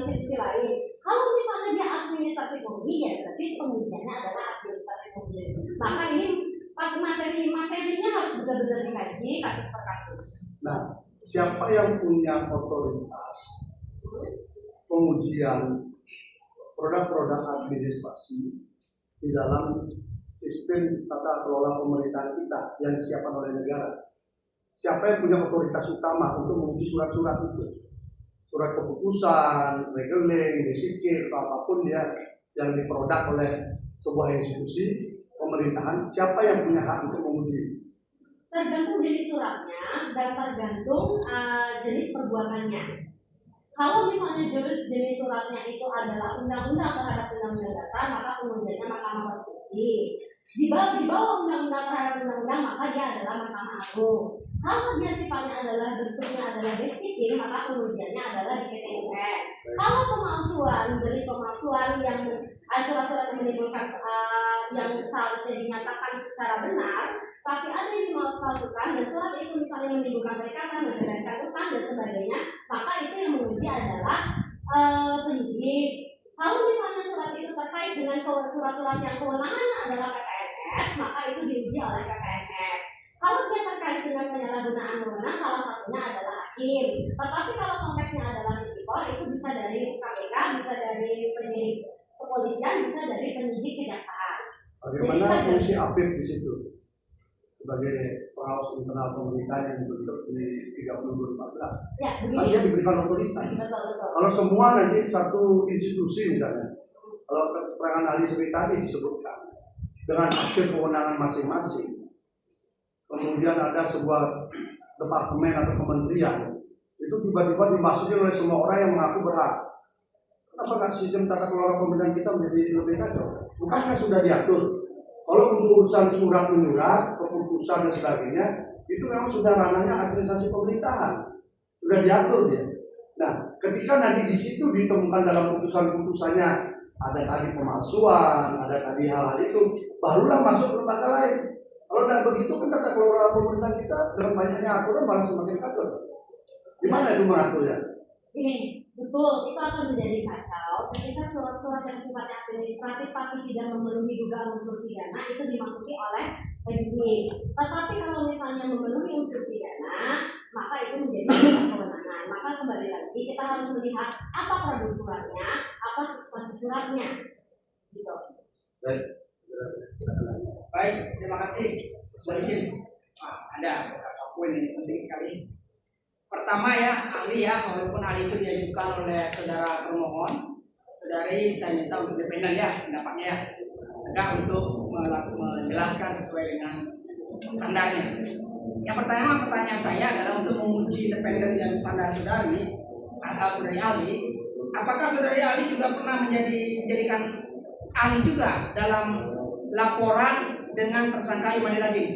institusi lain. Kalau misalnya dia administratif murni, ya berarti pengujiannya adalah administratif murni. Maka ini materinya harus benar-benar dikaji kasus per kasus. Nah, siapa yang punya otoritas pengujian produk-produk administrasi di dalam sistem tata kelola pemerintahan kita yang disiapkan oleh negara? Siapa yang punya otoritas utama untuk menguji surat-surat itu? Surat keputusan, rekening, disiplin, apapun dia yang diproduk oleh sebuah institusi pemerintahan, siapa yang punya hak untuk menguji? Tergantung jenis suratnya dan tergantung jenis perbuatannya. Kalau misalnya jenis suratnya itu adalah undang-undang terhadap undang-undang dasar, maka pengujiannya Mahkamah Konstitusi. Di bawah undang-undang terhadap undang-undang, maka dia adalah Mahkamah Agung. Kalau dia sifatnya adalah bentuknya adalah disiplin, maka pengujiannya adalah di PT UN. Kalau pemalsuan, jadi pemalsuan yang surat-surat yang menimbulkan yang seharusnya dinyatakan secara benar, tapi ada yang dimalsukan dan surat itu misalnya menimbulkan perikatan, membebaskan utang dan sebagainya, maka itu yang menguji adalah terkait dengan surat-surat yang kewenangannya adalah PPNS, maka itu diuji oleh PPNS. Kalau dia terkait dengan penyalahgunaan wewenang, salah satunya adalah hakim. Tetapi kalau konteksnya adalah tipikor, itu bisa dari KPK, bisa dari penyidik kepolisian, bisa dari penyidik kejaksaan. Bagaimana fungsi APIP di situ sebagai pengawas internal pemerintah yang dibentuk di 30/2014? Ya, Kan begini. dia diberikan otoritas. Betul. Kalau semua nanti satu institusi misalnya, kalau keterangan ahli seperti tadi disebutkan dengan hasil kewenangan masing-masing, kemudian ada sebuah departemen atau kementerian, itu tiba-tiba dimasuki oleh semua orang yang mengaku berhak. Kenapa nggak sistem tata kelola pemerintahan kita menjadi lebih kacau? Bukankah sudah diatur? Kalau untuk urusan surat menyurat, keputusan dan sebagainya, itu memang sudah ranahnya administrasi pemerintahan, sudah diatur dia. Nah, ketika nanti di situ ditemukan dalam putusan-putusannya ada tadi pemalsuan, ada tadi hal-hal itu, barulah masuk ke lembaga lain. Kalau tidak begitu kan tata kelola pemerintahan kita dengan banyaknya aturan malah semakin kacau. Gimana itu mengaturnya? Ini betul, itu akan menjadi kacau ketika surat-surat yang sifatnya administratif tapi tidak memenuhi dugaan unsur pidana itu dimasuki oleh penyidik. Tetapi kalau misalnya memenuhi unsur pidana, maka itu menjadi kewenangan. Maka kembali lagi kita harus melihat apa produk suratnya, apa substansi suratnya, gitu. Baik, terima kasih. Saya izin. Ada beberapa poin yang penting sekali. Pertama ya, ahli ya, walaupun ahli itu diajukan oleh saudara termohon, saudari saya minta untuk independen ya pendapatnya ya, enggak untuk menjelaskan sesuai dengan standarnya. Yang pertama pertanyaan saya adalah untuk menguji independen dan standar saudari atau saudari ahli. Apakah saudari ahli juga pernah menjadikan ahli juga dalam laporan dengan tersangka Imani Daging?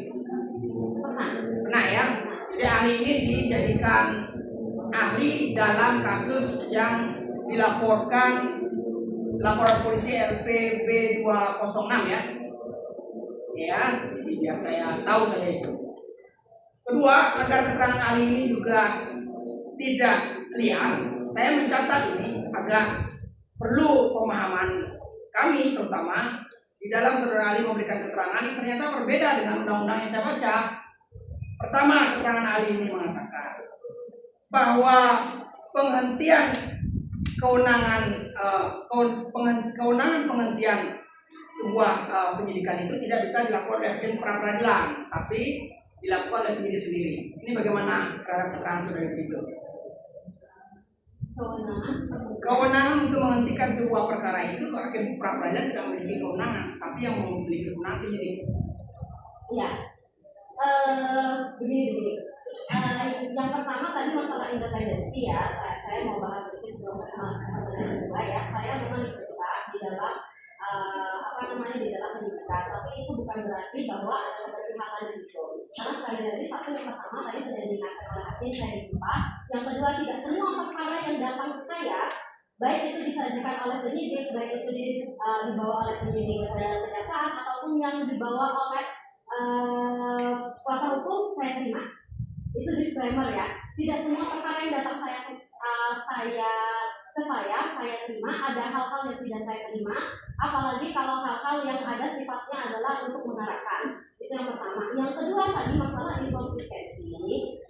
Pernah ya. Jadi ahli ini dijadikan ahli dalam kasus yang dilaporkan laporan polisi LPB 206 ya. Ya, jadi biar saya tahu saja itu. Kedua, agar keterangan ahli ini juga tidak liar, saya mencatat ini agak perlu pemahaman kami terutama di dalam saudara ahli memberikan keterangan ini ternyata berbeda dengan undang-undang yang saya baca. Pertama, keterangan ahli ini mengatakan bahwa penghentian kewenangan penghentian sebuah penyidikan itu tidak bisa dilakukan oleh hakim pra peradilan, tapi dilakukan oleh penyidik sendiri. Ini bagaimana terhadap keterangan saudara itu? Kewenangan untuk menghentikan sebuah perkara itu hakim pra peradilan tidak memiliki kewenangan, tapi yang memiliki kewenangan penyidik. Iya. Begini. Yang pertama tadi masalah independensi ya, saya mau bahas sedikit sebelum masuk ke kedua ya. Saya memang diperiksa di dalam di dalam penyidikan, tapi itu bukan berarti bahwa ada keberpihakan di situ. Karena sekali lagi satu yang pertama tadi sudah diingatkan oleh hakim saya disumpah. Yang kedua, tidak semua perkara yang datang ke saya, baik itu disajikan oleh penyidik, baik itu dibawa oleh penyidik kejaksaan ataupun yang dibawa oleh kuasa hukum, saya terima. Itu disclaimer ya. Tidak semua perkara yang datang saya terima. Ada hal-hal yang tidak saya terima. Apalagi kalau hal-hal yang ada sifatnya adalah untuk mengarahkan. Itu yang pertama. Yang kedua tadi masalah inkonsistensi.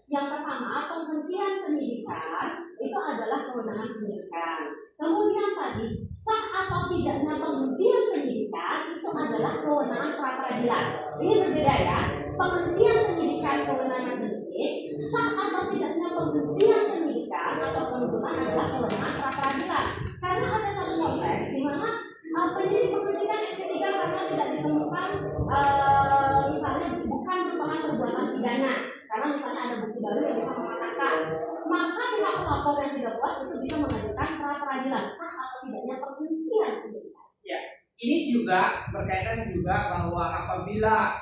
Yang pertama, penghentian penyidikan itu adalah kewenangan penyidikan. Kemudian tadi, sah atau tidaknya penghentian penyidikan itu adalah kewenangan pra peradilan. Ini berbeda ya. Penghentian penyidikan kewenangan penyidik, sah atau tidaknya penghentian penyidikan atau penuntutan adalah kewenangan pra peradilan. Karena ada satu konteks di mana penyidik menghentikan SP3 karena tidak ditemukan misalnya bukan merupakan perbuatan pidana. Karena misalnya ada bukti baru yang bisa mengatakan, maka pihak pelapor yang tidak puas itu bisa mengajukan pra peradilan sah atau tidaknya penghentian penyidikan. Ya, ini juga berkaitan juga bahwa apabila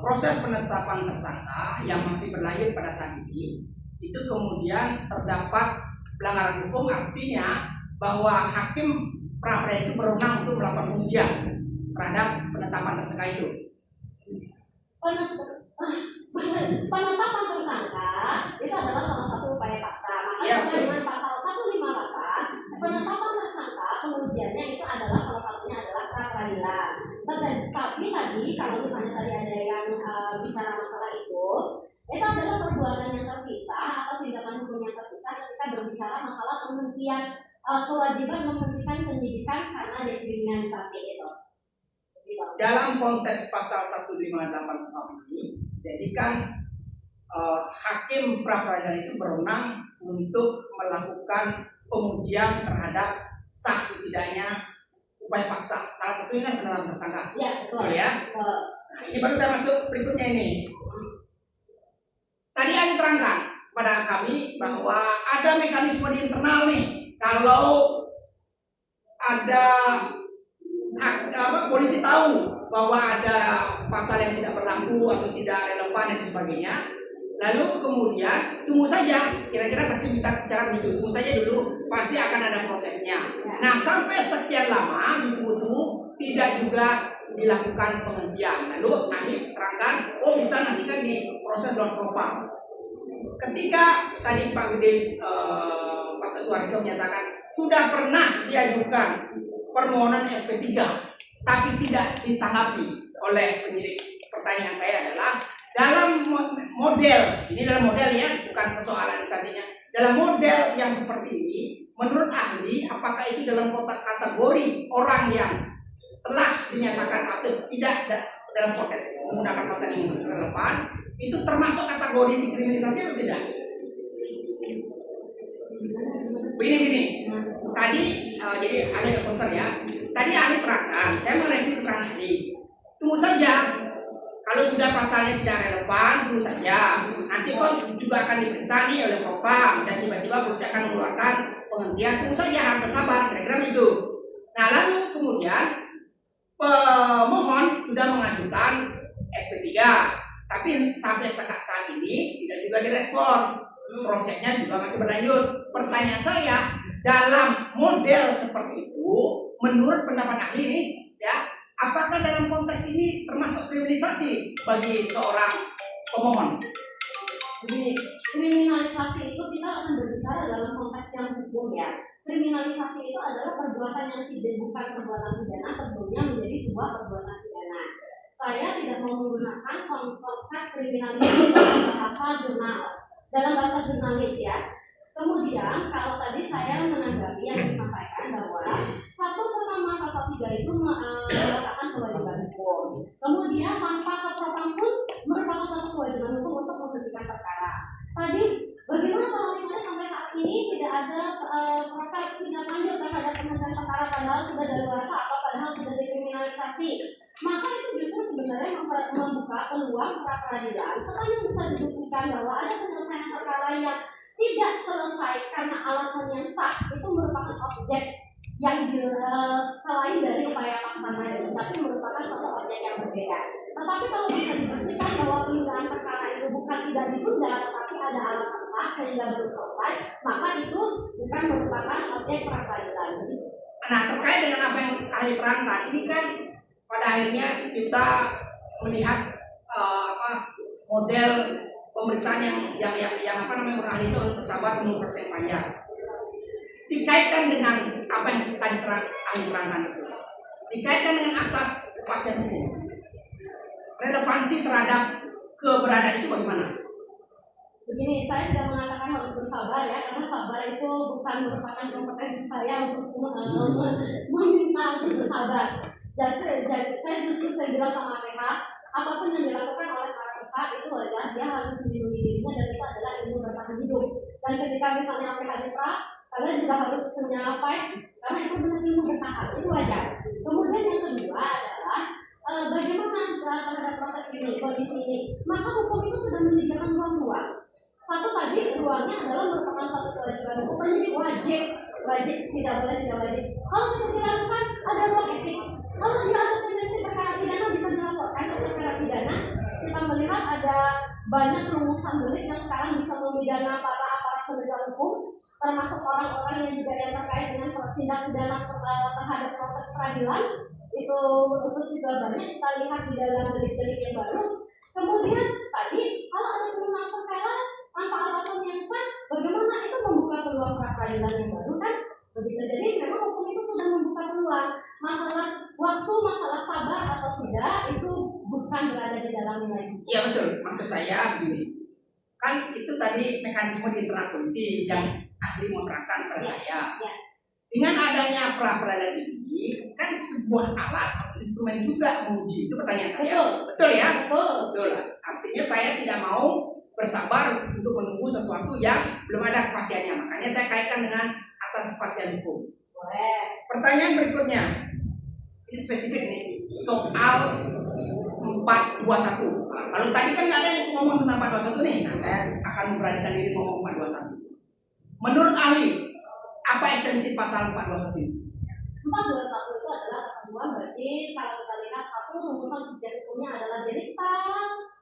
proses penetapan tersangka yang masih berlanjut pada saat ini itu kemudian terdapat pelanggaran hukum, artinya bahwa hakim pra peradilan itu berwenang untuk melakukan pengujian terhadap penetapan tersangka itu. Penetapan tersangka itu adalah salah satu upaya paksa. Makanya dengan pasal 158 penetapan tersangka pengujiannya itu adalah salah satunya tapi tadi kalau misalnya tadi ada yang bicara masalah itu adalah perbuatan yang terpisah atau tindakan hukum yang terpisah ketika berbicara masalah penghentian kewajiban menghentikan penyidikan karena dekriminalisasi itu. Dalam konteks pasal 158 KUHP ini, jadikan hakim pra peradilan itu berwenang untuk melakukan pengujian terhadap sah tidaknya upaya paksa. Salah satunya kan penetapan tersangka. Iya, betul. Betul ya. Nah, ini baru saya masuk berikutnya ini. Tadi Ani terangkan pada kami bahwa ada mekanisme di internal nih. Kalau ada polisi tahu bahwa ada pasal yang tidak berlaku atau tidak relevan dan sebagainya, lalu kemudian tunggu saja, kira-kira saksi minta bicara begitu, tunggu saja dulu, pasti akan ada prosesnya. Nah, sampai sekian lama dibutuh tidak juga dilakukan penghentian. Lalu ahli terangkan, oh bisa nanti kan di proses luar propam. Ketika tadi Pak Gede Pak Sesuarjo menyatakan sudah pernah diajukan permohonan SP3 tapi tidak ditanggapi oleh penyidik. Pertanyaan saya adalah dalam model, ini dalam model ya, bukan persoalan instansinya. Dalam model yang seperti ini, menurut ahli, apakah itu dalam kategori orang yang telah dinyatakan atau tidak dalam konteks menggunakan pasal yang relevan, itu termasuk kategori dekriminalisasi atau tidak? Begini. Tadi jadi ada yang concern ya. Tadi ahli terangkan, saya mereview keterangan ahli. Tunggu saja. Kalau sudah pasalnya tidak relevan, tunggu saja. Nanti kok juga akan diperiksa nih oleh propam dan tiba-tiba polisi akan mengeluarkan penghentian. Tunggu saja, harus bersabar, kira-kira itu. Nah, lalu kemudian pemohon sudah mengajukan SP3, tapi sampai saat ini tidak juga direspon. Prosesnya juga masih berlanjut. Pertanyaan saya, dalam model seperti itu, menurut pendapat ahli ini, ya, apakah dalam konteks ini termasuk kriminalisasi bagi seorang pemohon? Jadi, kriminalisasi itu kita akan berbicara dalam konteks yang hukum ya. Kriminalisasi itu adalah perbuatan yang tidak bukan perbuatan pidana sebelumnya menjadi sebuah perbuatan pidana. Saya tidak mau menggunakan konsep kriminalisasi dalam bahasa jurnal, dalam bahasa jurnalis ya. Kemudian kalau tadi saya menanggapi yang disampaikan bahwa satu pertama pasal 3 itu meletakkan kewajiban hukum. Kemudian tanpa propam pun merupakan satu kewajiban hukum untuk menghentikan perkara. Tadi bagaimana kalau misalnya sampai saat ini tidak ada proses tindak lanjut terhadap penghentian perkara padahal sudah daluarsa atau padahal sudah dekriminalisasi, maka itu justru sebenarnya membuka peluang pra peradilan sepanjang bisa dibuktikan bahwa ada penyelesaian perkara yang tidak selesai karena alasan yang sah, itu merupakan objek yang selain dari upaya paksa tadi, tapi merupakan satu objek yang berbeda. Tetapi kalau bisa dibuktikan bahwa penundaan perkara itu bukan tidak ditunda, tetapi ada alasan sah sehingga belum selesai, maka itu bukan merupakan objek pra peradilan. Nah, terkait dengan apa yang ahli terangkan, ini kan pada akhirnya kita melihat model pemeriksaan yang apa namanya berahli itu harus bersabar menunggu proses yang panjang. Dikaitkan dengan apa yang tadi ahli terangkan itu, dikaitkan dengan asas kepastian hukum, relevansi terhadap keberadaan itu bagaimana? Begini, saya tidak mengatakan harus bersabar ya, karena sabar itu bukan merupakan kompetensi saya untuk meminta untuk bersabar. Saya justru bilang sama mereka, apapun yang dilakukan oleh para pihak itu adalah dia harus melindungi dirinya dan itu adalah ilmu bertahan hidup. Dan ketika misalnya PH Depra, kalian juga harus punya fight karena itu benar ilmu bertahan, itu wajar. Kemudian yang kedua adalah bagaimana terhadap proses ini, kondisi ini. Maka hukum itu sudah menyediakan ruang-ruang. Satu tadi ruangnya adalah merupakan satu kewajiban hukum, penyidik wajib, tidak boleh tidak wajib. Kalau itu dilakukan ada ruang etik. Kalau dia ada tendensi perkara pidana bisa dilaporkan ke perkara pidana. Kita melihat ada banyak rumusan delik yang sekarang bisa memidana para aparat penegak hukum, termasuk orang-orang yang juga yang terkait dengan tindak pidana terhadap proses peradilan. Itu juga banyak kita lihat di dalam delik-delik yang baru. Kemudian tadi kalau ada penundaan perkara tanpa alasan yang sah, bagaimana itu membuka peluang pra peradilan yang baru kan? Begitu, jadi memang hukum itu sudah membuka peluang. Masalah waktu, masalah sabar atau tidak itu bukan berada di dalam nilai. Iya betul, maksud saya begini, kan itu tadi mekanisme di internal polisi yang ahli mau terangkan pada Ya, saya. ya. Dengan adanya pra peradilan ini kan sebuah alat atau instrumen juga menguji, itu pertanyaan saya. Betul ya? Betul. Betul. Artinya saya tidak mau bersabar untuk menunggu sesuatu yang belum ada kepastiannya. Makanya saya kaitkan dengan asas kepastian hukum. Boleh. Pertanyaan berikutnya, ini spesifik nih, soal 421. Kalau tadi kan nggak ada yang ngomong tentang 421 nih, nah saya akan memberanikan diri ngomong 421. Menurut ahli, apa esensi pasal 421 ini? 421 itu adalah ketentuan, berarti kalau kita lihat satu rumusan subjek hukumnya adalah delikta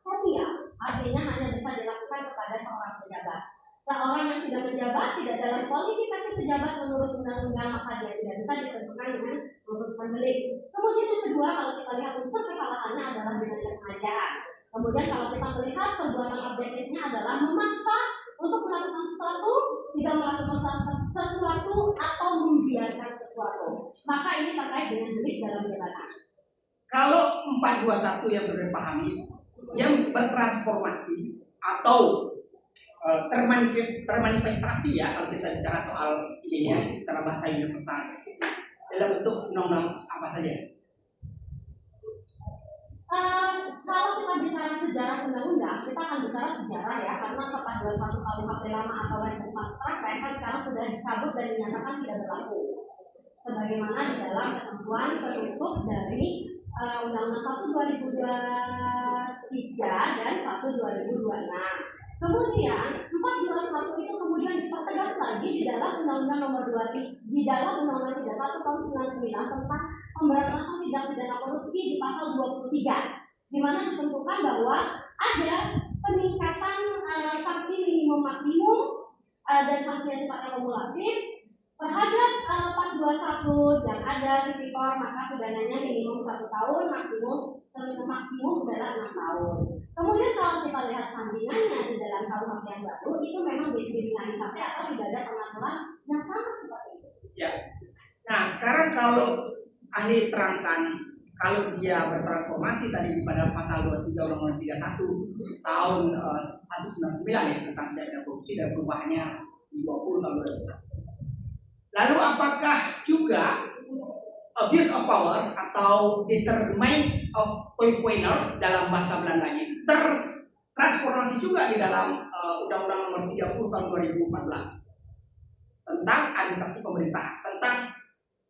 formil, artinya hanya bisa dilakukan kepada seorang pejabat. Seorang yang tidak menjabat, tidak dalam kualifikasi pejabat menurut undang-undang, maka dia tidak bisa ditentukan dengan putusan delik. Kemudian yang kedua, kalau kita lihat unsur kesalahannya adalah dengan kesengajaan. Kemudian kalau kita melihat perbuatan objektifnya adalah memaksa untuk melakukan sesuatu, tidak melakukan sesuatu atau membiarkan sesuatu. Maka ini terkait dengan delik dalam jabatan. Kalau 421 yang sudah dipahami, yang bertransformasi atau termanifestasi ya, kalau kita bicara soal ini ya secara bahasa universal dalam bentuk undang-undang apa saja? Kalau kita bicara sejarah undang-undang, kita akan bicara sejarah ya, karena 421 KUHP lama atau Wajib Pasrah kan sekarang sudah dicabut dan dinyatakan tidak berlaku. Sebagaimana di dalam ketentuan penutup dari Undang-Undang 1 2023 dan 1 2026. Kemudian 421 itu kemudian dipertegas lagi di dalam Undang-Undang Nomor 2 di dalam Undang-Undang 31 tahun 99 tentang pemberantasan tindak pidana korupsi di pasal 23, di mana ditentukan bahwa ada peningkatan sanksi minimum maksimum dan sanksi yang sifatnya kumulatif terhadap 421 yang ada tipikor, maka pidananya minimum 1 tahun, maksimum adalah 6 tahun. Kemudian kalau kita lihat sandingannya di dalam KUHP yang baru, itu memang dikriminalisasi atau tidak ada pengaturan yang sama seperti itu. Ya. Nah sekarang kalau ahli terangkan, kalau dia bertransformasi tadi pada pasal 23 Undang-Undang 31 tahun 199 ya tentang tindak pidana korupsi dan perubahannya di 20 tahun 2001. Lalu apakah juga abuse of power atau determination of poiners dalam bahasa Belandanya itu tertransformasi juga di dalam Undang-Undang Nomor 30 tahun 2014 tentang administrasi pemerintahan, tentang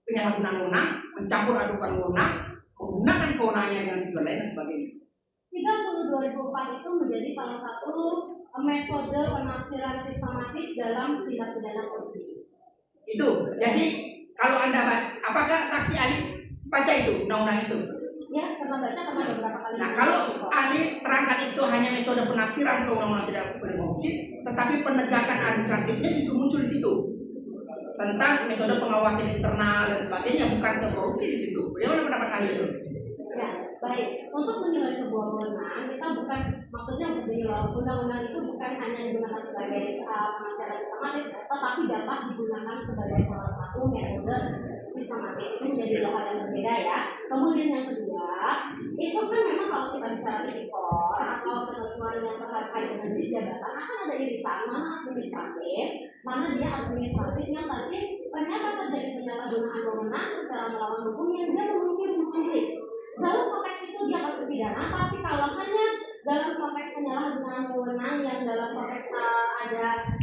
penyalahgunaan wewenang, mencampur adukan wewenang, menggunakan kewenangannya dengan tujuan lain dan sebagainya. 30/2004 itu menjadi salah satu metode penafsiran sistematis dalam tindak pidana korupsi. Itu, jadi kalau Anda apakah saksi ahli baca itu undang-undang itu? Ya, pernah baca karena beberapa kali. Nah, kalau ahli terangkan itu hanya metode penafsiran ke undang-undang tindak pidana korupsi, tetapi penegakan administratifnya justru muncul di situ tentang metode pengawasan internal dan sebagainya, bukan ke korupsi di situ. Bagaimana pendapat ahli itu? Ya, baik. Untuk menilai sebuah wewenang, kita bukan maksudnya menilai undang-undang itu bukan hanya digunakan sebagai penafsiran sistematis, tetapi dapat digunakan sebagai salah satu metode sistematis. Itu menjadi dua hal yang berbeda ya. Kemudian yang kedua, itu kan memang kalau kita bicara tipikor atau ketentuan yang terkait dengan jabatan akan ada irisan mana administratif, mana dia administratif yang tadi ternyata terjadi penyalahgunaan wewenang secara melawan hukum yang dia memiliki fungsi. Dalam konteks itu dia harus pidana, tapi kalau hanya dalam konteks penyalahgunaan wewenang yang dalam konteks ada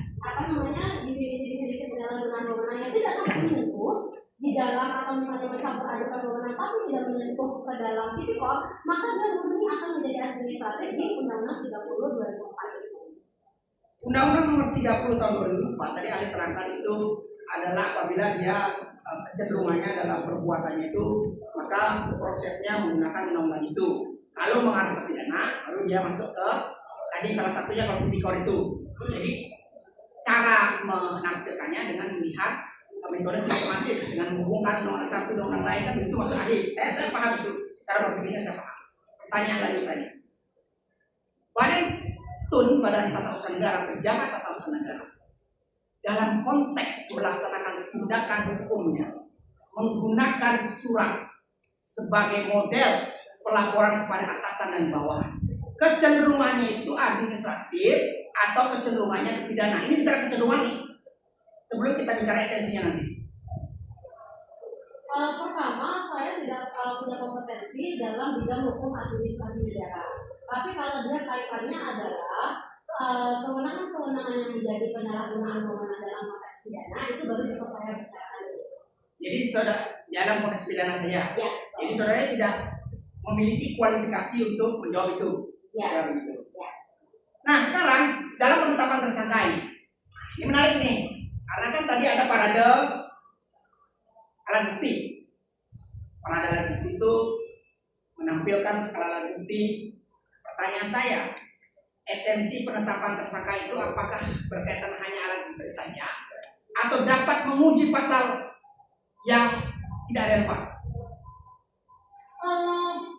definisi penyalahgunaan wewenang yang tidak sampai menyentuh di dalam atau misalnya mencampur adukan wewenang tapi tidak menyentuh ke dalam tipikor, maka dia murni akan menjadi administratif di Undang-Undang 30 2004 itu. Undang-Undang Nomor 30 tahun 2004 tadi ahli terangkan itu adalah apabila dia kecenderungannya dalam perbuatannya itu, maka prosesnya menggunakan undang-undang itu. Kalau mengarah ke pidana, baru dia masuk ke tadi salah satunya kalau tipikor itu. Jadi cara menafsirkannya dengan melihat metode sistematis dengan menghubungkan undang-undang satu dengan undang lain, kan itu masuk ahli. Saya paham itu cara berpikirnya, saya paham. Pertanyaan lanjutannya, Badan Tata Usaha Negara, pejabat tata usaha negara dalam konteks melaksanakan tindakan hukumnya menggunakan surat sebagai model pelaporan kepada atasan dan bawahan, kecenderungannya itu administratif atau kecenderungannya ke pidana. Ini bicara kecenderungan nih, sebelum kita bicara esensinya nanti. Pertama, saya tidak punya kompetensi dalam bidang hukum administrasi negara. Tapi kalau dia kaitannya adalah kewenangan-kewenangan yang menjadi penyalahgunaan wewenang dalam konteks pidana, itu baru bisa saya bicarakan. Jadi saudara dalam konteks pidana saja. Ya. Jadi saudara tidak memiliki kualifikasi untuk menjawab itu. Ya. Begitu. Ya. Nah sekarang dalam penetapan tersangka ini menarik nih, karena kan tadi ada parade alat bukti. Parade alat bukti itu menampilkan alat bukti. Pertanyaan saya, esensi penetapan tersangka itu apakah berkaitan hanya alat bukti saja, atau dapat menguji pasal yang tidak relevan?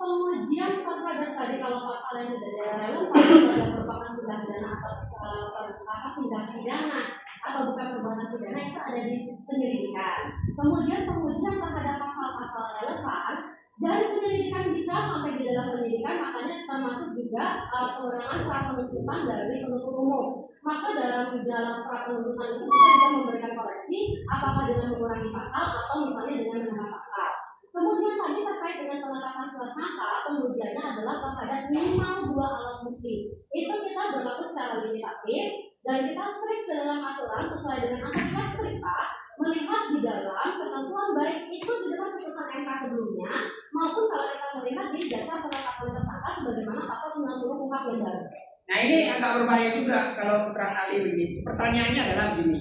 Pengujian terhadap tadi kalau pasal yang tidak relevan adalah merupakan tindak pidana atau tindak pidana atau bukan perbuatan pidana, itu ada di penyelidikan. Kemudian pengujian terhadap pasal-pasal relevan dari penyelidikan bisa sampai di dalam penyelidikan, makanya termasuk juga kewenangan pra penuntutan dari penuntut umum. Maka dalam pra penuntutan itu kita juga memberikan koreksi apakah dengan mengurangi pasal atau misalnya dengan menambah pasal. Kemudian tadi terkait dengan penetapan tersangka, pengujiannya adalah terhadap minimal 2 alat bukti. Itu kita berlaku secara limitatif dan kita strict dalam aturan sesuai dengan asas strikta, melihat di dalam ketentuan baik itu di dalam putusan MK sebelumnya maupun kalau kita melihat di dasar penetapan tersangka sebagaimana pasal 90 KUHP yang baru. Nah ini agak berbahaya juga kalau keterangan ahli begini. Pertanyaannya adalah begini,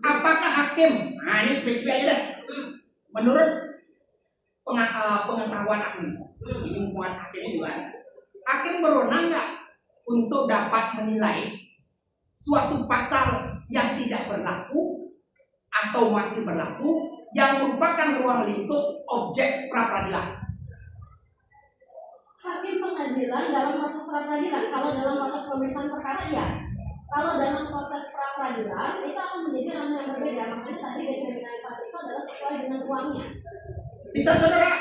apakah hakim, nah ini spesifik aja deh, menurut pengetahuan hakim, ini muat hakim juga, hakim berwenang nggak untuk dapat menilai suatu pasal yang tidak berlaku atau masih berlaku yang merupakan ruang lingkup objek pra peradilan? Hakim pengadilan dalam proses pra peradilan, kalau dalam proses pemeriksaan perkara ya. Kalau dalam proses pra peradilan itu akan menjadi ranah yang berbeda. Makanya tadi dekriminalisasi itu adalah sesuai dengan ruangnya. Bisa saudara?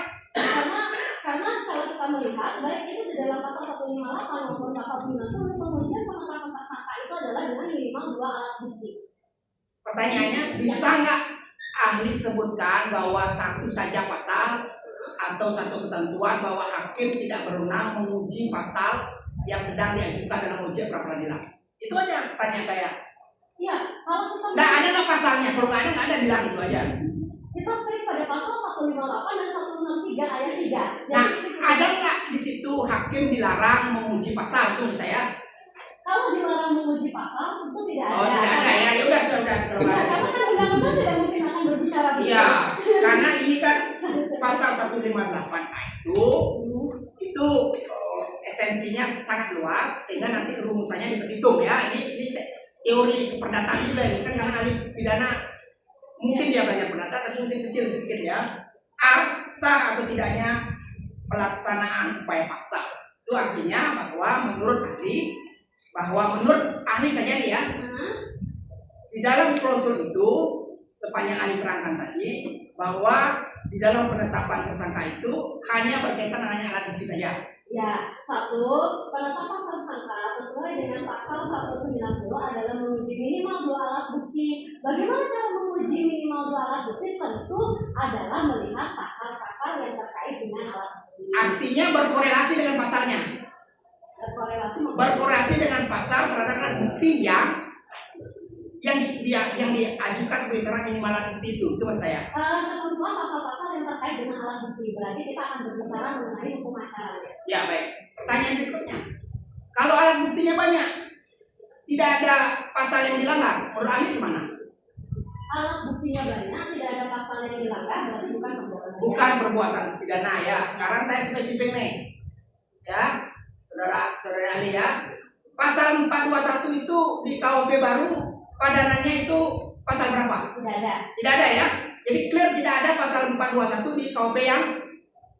Karena kalau kita melihat baik itu di dalam pasal 158 maupun pasal 90, kemudian penetapan tersangka itu adalah dengan minimal 2 alat bukti. Pertanyaannya, bisa nggak ahli sebutkan bahwa satu saja pasal atau satu ketentuan bahwa hakim tidak berwenang menguji pasal yang sedang diajukan dalam objek pra peradilan? Itu aja pertanyaan saya. Iya, kalau kita Nggak ada nggak pasalnya? Kalau nggak ada bilang itu aja. kita strict pada pasal 158 dan 163 ayat 3. Nah, ada nggak di situ hakim dilarang menguji pasal? Itu maksud saya. Kalau dilarang menguji pasal itu tidak ada. Oh, tidak ada ya. Ya udah, sudah. Karena kan undang-undang tidak mungkin akan berbicara begitu. Iya, karena ini kan pasal 158 itu esensinya sangat luas sehingga nanti rumusannya diperhitung ya. Ini teori keperdataan juga ini kan, karena ahli pidana mungkin dia banyak perdata tapi mungkin kecil sedikit ya. Sah atau tidaknya pelaksanaan upaya paksa. Itu artinya bahwa menurut ahli saja nih ya, di dalam klausul itu sepanjang ahli terangkan tadi bahwa di dalam penetapan tersangka itu hanya berkaitan dengan alat bukti saja. Ya, satu, penetapan tersangka sesuai dengan pasal 190 adalah menguji minimal 2 alat bukti. Bagaimana cara menguji minimal 2 alat bukti? Tentu adalah melihat pasal-pasal yang terkait dengan alat bukti. Artinya berkorelasi dengan pasalnya. Berkorelasi dengan pasal terhadap alat bukti yang diajukan sebagai syarat minimal alat bukti itu maksud saya. Ketentuan pasal-pasal yang terkait dengan alat bukti, berarti kita akan berbicara mengenai hukum acaranya. Ya baik. Pertanyaan berikutnya, kalau alat buktinya banyak, tidak ada pasal yang dilanggar, menurut ahli gimana? Alat buktinya banyak, tidak ada pasal yang dilanggar, berarti bukan perbuatan pidana. Bukan perbuatan pidana ya. Sekarang saya spesifik nih, ya, saudara ahli ya. Pasal 421 itu di KUHP baru padanannya itu pasal berapa? Tidak ada. Tidak ada ya. Jadi clear tidak ada pasal 421 di KUHP yang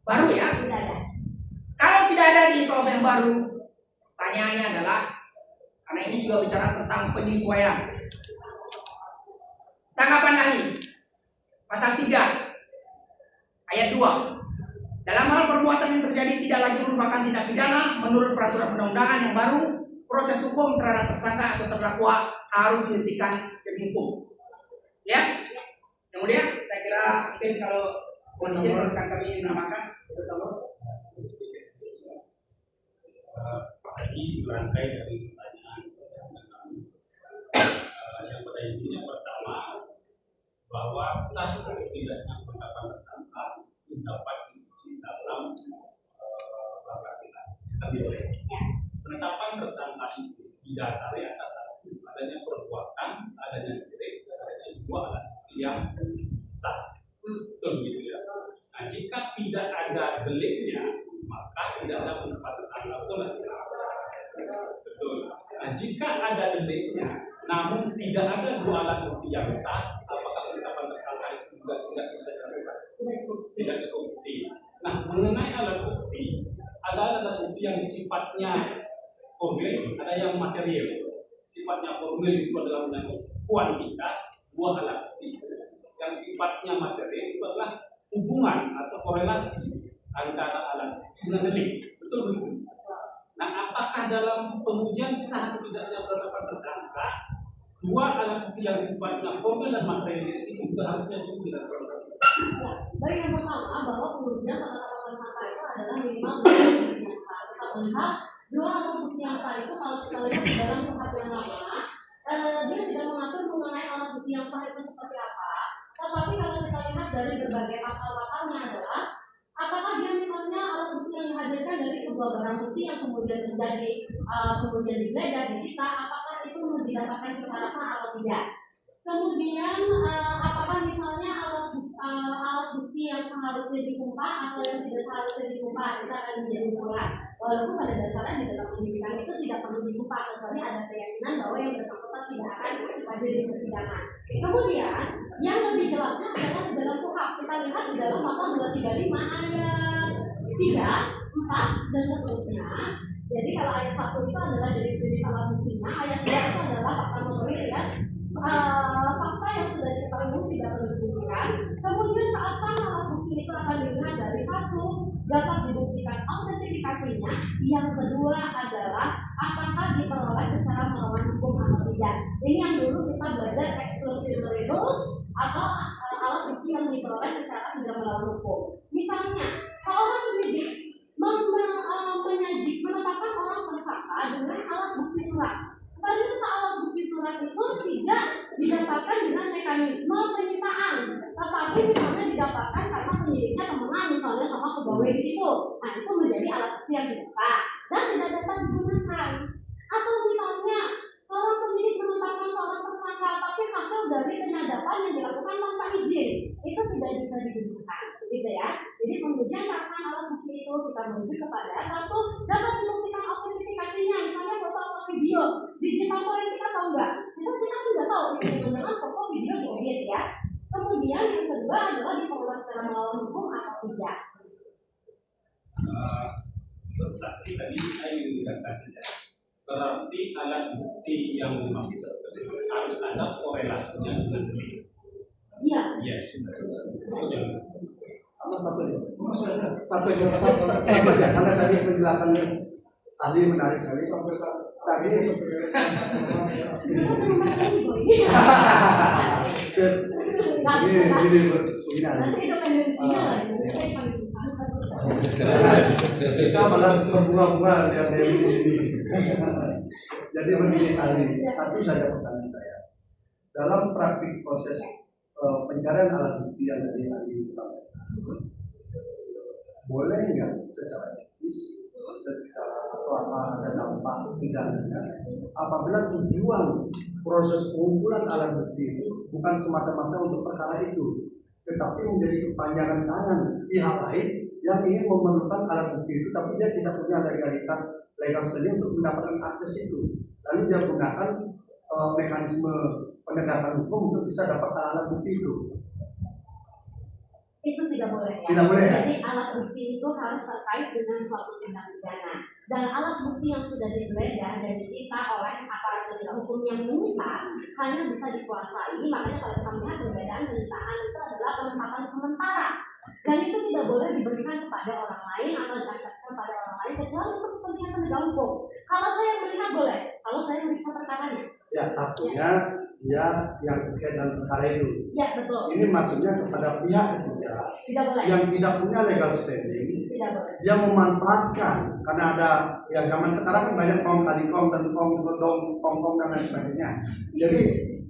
baru ya. Tidak ada. Kalau tidak ada di KUHP yang baru, pertanyaannya adalah, karena ini juga bicara tentang penyesuaian. Tanggapan ahli, Pasal 3 ayat 2. Dalam hal perbuatan yang terjadi tidak lagi merupakan tindak pidana menurut peraturan perundang-undangan yang baru, proses hukum terhadap tersangka atau terdakwa harus dihentikan demi hukum. Ya. Kemudian saya kira mungkin kalau izin kami menambahkan Tadi berangkai dari pertanyaan yang pada intinya pertama bahwa sah atau tidaknya penetapan tersangka dapat diuji dalam peradilan. Tapi penetapan tersangka itu didasari atas satu adanya perbuatan, adanya delik, adanya dua alat bukti yang sah. Betul gitu ya. Nah, jika tidak ada deliknya, maka tidak ada penetapan tersangka. Betul nggak? Betul. Nah, jika ada deliknya, namun tidak ada dua alat bukti yang sah, apakah penetapan tersangka itu juga tidak bisa dilakukan? Tidak cukup bukti. Nah, mengenai alat bukti, ada alat bukti yang sifatnya formil, ada yang material. Sifatnya formil itu adalah menyangkut kuantitas dua alat bukti. Yang sifatnya material itu adalah hubungan atau korelasi antara alat bukti dengan delik. Betul betul. Nah, apakah dalam pengujian sah atau tidaknya penetapan tersangka, dua alat bukti yang sifatnya formil dan material itu juga harusnya juga dilakukan? Baik, yang pertama bahwa pengujian penetapan tersangka itu adalah minimal dua alat bukti yang sah. Kita melihat dua alat bukti yang sah itu kalau kita lihat di dalam kuhap yang lama, dia tidak mengatur mengenai alat bukti yang sah itu seperti apa. Tetapi kalau kita lihat dari berbagai pasal-pasalnya adalah apakah dia misalnya alat bukti yang dihadirkan dari sebuah barang bukti yang kemudian terjadi kemudian digeledah, disita, apakah itu didapatkan secara sah atau tidak. Kemudian apakah misalnya alat bukti yang seharusnya disumpah atau yang tidak seharusnya disumpah, kita akan menjadi ukuran. Walaupun pada dasarnya di dalam penyidikan itu tidak perlu disumpah, kecuali ada keyakinan bahwa yang bersangkutan tidak akan hadir di persidangan. Kemudian yang lebih jelasnya adalah di dalam KUHP. Kita lihat di dalam pasal 235 ayat 3, 4 dan seterusnya. Jadi kalau ayat 1 itu adalah dari segi alat buktinya, ayat 2 itu adalah fakta material ya. Fakta yang sudah diketahui tidak perlu dibuktikan. Kemudian saat sah alat bukti itu akan dilihat dari satu, dapat dibuktikan autentifikasinya. Yang kedua adalah apakah diperoleh secara melawan hukum atau tidak. Ini yang dulu kita belajar exclusionary rules atau alat bukti yang diperoleh secara tidak melawan hukum. Misalnya seorang penyidik menetapkan orang tersangka dengan alat bukti surat. Ternyata alat bukti surat itu tidak didapatkan dengan mekanisme penyitaan, tetapi misalnya didapatkan karena penyidiknya temenan misalnya sama pegawai di situ. Nah, itu menjadi alat bukti yang tidak sah dan tidak dapat digunakan. Atau misalnya seorang penyidik menetapkan seorang tersangka, tapi hasil dari penyadapan yang dilakukan tanpa izin itu tidak bisa digunakan, gitu ya. Jadi kemudian pelaksanaan alat bukti itu kita menuju kepada satu, dapat dibuktikan autentifikasinya, misalnya foto atau video, digital forensik atau enggak. Itu kita tidak tahu itu dengan foto video diedit ya. Kemudian yang kedua adalah diperoleh secara melawan hukum atau tidak. Saksi tadi saya ingin menjelaskan ya. Berarti alat bukti yang dimaksud harus ada korelasinya dengan delik. Iya. Yes. Sama satu aja, karena tadi penjelasannya tadi menarik sekali sampai tadi kita malah berbunga-bunga lihat dari sini. Jadi begini kali, satu saja pertanyaan saya. Dalam praktik proses pencarian alat bukti yang tadi disampaikan, boleh nggak secara etis, secara ada dampak pidananya apabila tujuan proses pengumpulan alat bukti itu bukan semata-mata untuk perkara itu, tetapi menjadi kepanjangan tangan pihak lain yang ingin memerlukan alat bukti itu, tapi dia tidak punya legal standing untuk mendapatkan akses itu, lalu dia gunakan mekanisme penegakan hukum untuk bisa dapatkan alat bukti itu. Itu tidak boleh ya. Tidak boleh ya? Jadi alat bukti itu harus terkait dengan suatu tindak pidana. Dan alat bukti yang sudah digeledah dan disita oleh aparat penegak hukum yang menyita hanya bisa dikuasai. Makanya kalau kita melihat perbedaan penyitaan itu adalah sementara dan itu tidak boleh diberikan kepada orang lain atau diakseskan pada orang lain kecuali untuk kepentingan penegak hukum. Kalau saya melihat boleh, kalau saya meriksa perkaranya. Ya, artinya dia yang terkait dengan perkara itu. Ya betul. Ini maksudnya kepada pihak ketiga Tidak boleh. yang tidak punya legal standing. Tidak boleh. Dia memanfaatkan karena ada ya zaman sekarang kan banyak kom kali kom dan kom dan lain sebagainya. Jadi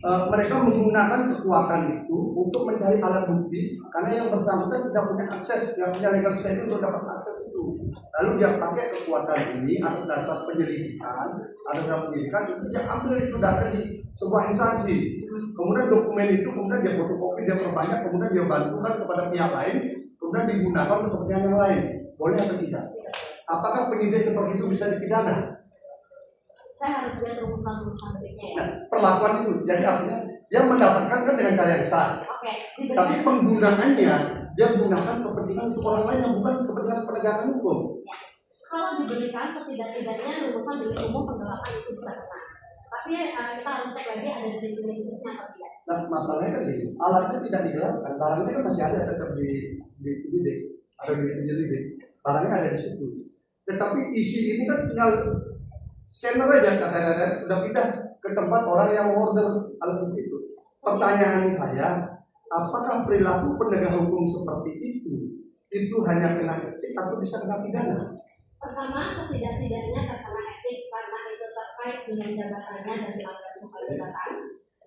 mereka menggunakan kekuatan itu untuk mencari alat bukti karena yang bersangkutan tidak punya akses, yang punya legal standing untuk dapat akses itu. Lalu dia pakai kekuatan ini atas dasar penyelidikan, itu dia ambil itu data di sebuah instansi. Kemudian dokumen itu kemudian dia fotokopi, dia perbanyak, kemudian dia bantukan kepada pihak lain, kemudian digunakan untuk kepentingan yang lain. Boleh atau tidak? Apakah penyidik seperti itu bisa dipidana? Saya harus lihat rumusan-rumusan berikutnya ya. Nah, perlakuan itu, jadi artinya dia mendapatkan kan dengan cara yang sah. Oke. Tapi penggunaannya dia gunakan kepentingan untuk orang lain yang bukan kepentingan penegakan hukum. Ya. Kalau diberikan setidak-tidaknya rumusan delik umum penggelapan itu bisa kena. Tapi kita harus cek lagi ada delik khususnya atau tidak. Nah, masalahnya kan gini, alatnya tidak digelapkan, barangnya kan masih ada tetap di penyidik atau di penyelidik, barangnya ada di situ. Tetapi isi ini kan tinggal scanner aja, udah pindah ke tempat orang yang order alat bukti itu. Pertanyaan saya, apakah perilaku penegak hukum seperti itu hanya kena etik atau bisa kena pidana? Pertama, setidak-tidaknya terkena etik karena itu terkait dengan jabatannya dan dilanggar sumpah jabatan.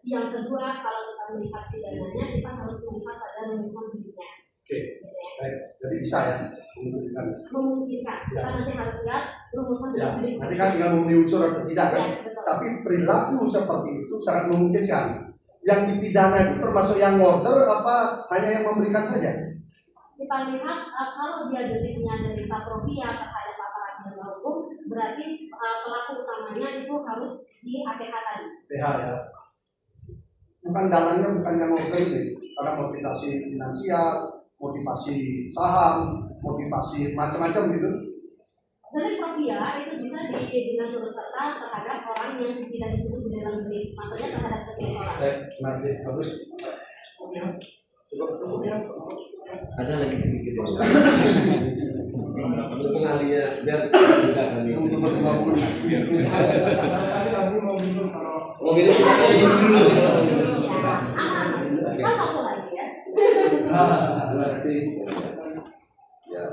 Yang kedua, kalau kita melihat pidananya, kita harus melihat pada rumusan dirinya. Oke, baik. Jadi bisa ya memungkinkan. Memungkinkan. Ya. Kita nanti harus lihat rumusan Ya, diri. nanti kan tinggal memenuhi unsur atau tidak kan? Ya, betul. Tapi perilaku seperti itu sangat memungkinkan. Yang dipidana itu termasuk yang order apa hanya yang memberikan saja? Kita lihat kalau dia deliknya dari Paprovia terhadap aparat penegak hukum, berarti pelaku utamanya itu harus di APH tadi. PH ya. Bukan dalangnya bukan yang order ini, karena motivasi finansial, motivasi saham, motivasi macam-macam gitu. Delik Paprovia itu bisa dengan turut serta terhadap orang yang tidak disebut di dalam delik, maksudnya terhadap setiap orang. Masih bagus. Cukup ya. Ada lagi sedikit ya. Untuk pengalinya biar tidak kami sedikit. Mau minum kita minum dulu. Kan satu lagi ya. Terima kasih. Ya.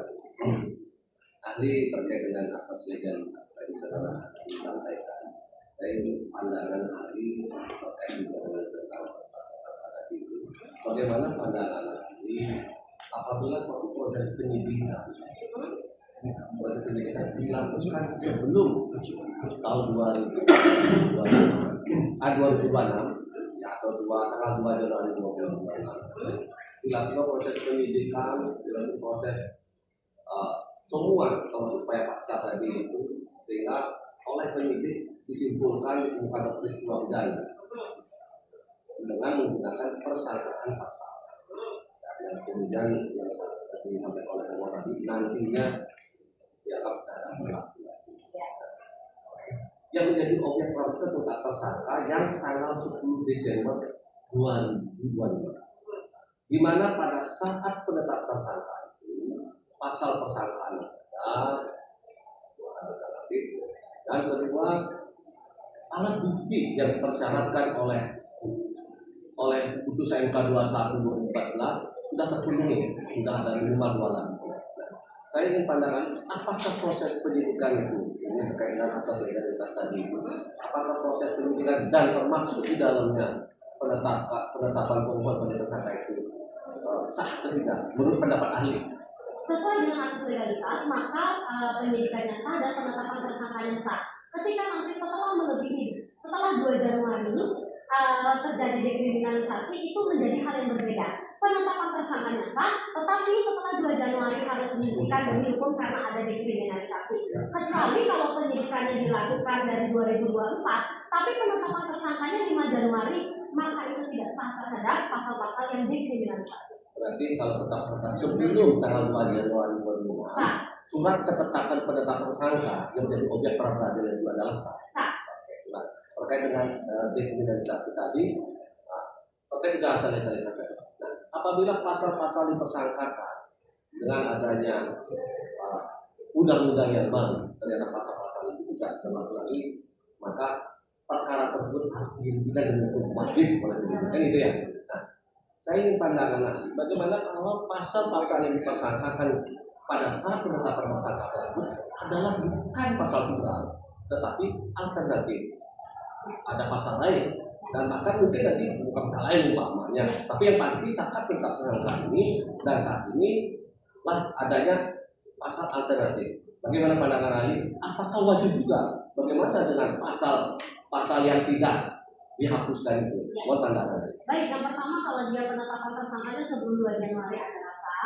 Ahli terkait dengan asas legal tadi saudara disampaikan. Saya ingin pandangan ahli terkait juga dengan tentang tadi itu. Bagaimana pandangan ahli apabila proses penyidikan dilakukan sebelum tahun 2026 ya, atau tanggal 2 Januari 2026 dilakukan proses penyidikan, dilakukan proses semua termasuk upaya paksa tadi itu sehingga oleh penyidik disimpulkan ditemukan peristiwa pidana dengan menggunakan persangkaan pasal yang kemudian yang tadi disampaikan oleh Pak tadi nantinya dianggap secara berlaku. Yang menjadi objek pramuka untuk tersangka yang tanggal 10 Desember 2022, di mana pada saat penetapan tersangka itu pasal persangkaan saja dan kedua alat bukti yang dipersyaratkan oleh putusan MK 21 2014 sudah terpenuhi, sudah ada minimal 2 alat. Saya ingin pandangan apakah proses penyidikan itu ini terkait dengan asas legalitas tadi itu, apakah proses penyidikan dan termasuk di dalamnya penetapan pengumuman pada tersangka itu sah atau tidak menurut pendapat ahli? Sesuai dengan asas legalitas, maka penyidikannya sah dan penetapan tersangkanya sah. Ketika nanti setelah 2 Januari terjadi dekriminalisasi, itu menjadi hal yang berbeda. Penetapan tersangkanya sah, tetapi setelah 2 Januari harus dibuktikan dan dihukum karena ada dekriminalisasi. Kecuali kalau penyidikannya dilakukan dari 2024, tapi penetapan tersangkanya 5 Januari, maka itu tidak sah terhadap pasal-pasal yang dekriminalisasi. Berarti kalau tetap sebelum tanggal 2 Januari 2025, surat ketetapan penetapan tersangka yang menjadi objek pra peradilan itu adalah sah. Nah, terkait dengan dekriminalisasi tadi, terkait dengan asal legalitas tadi. Nah, apabila pasal-pasal dipersangkakan dengan adanya undang-undang yang baru, ternyata pasal-pasal itu tidak berlaku lagi, maka perkara tersebut harus dihentikan dengan hukum wajib oleh penyidik, kan gitu ya. Nah, saya ingin pandangan ahli, bagaimana kalau pasal-pasal yang dipersangkakan pada saat penetapan tersangka tersebut adalah bukan pasal tunggal, tetapi alternatif, ada pasal lain, dan bahkan mungkin nanti bukan pasal lain umpamanya, tapi yang pasti saat penetapan tersangka ini dan saat ini lah adanya pasal alternatif. Bagaimana pandangan ahli? Apakah wajib juga? Bagaimana dengan pasal yang tidak dihapuskan itu? Mohon pandangan ahli. Baik, yang pertama kalau dia penetapan tersangkanya sebelum 2 Januari ada rasa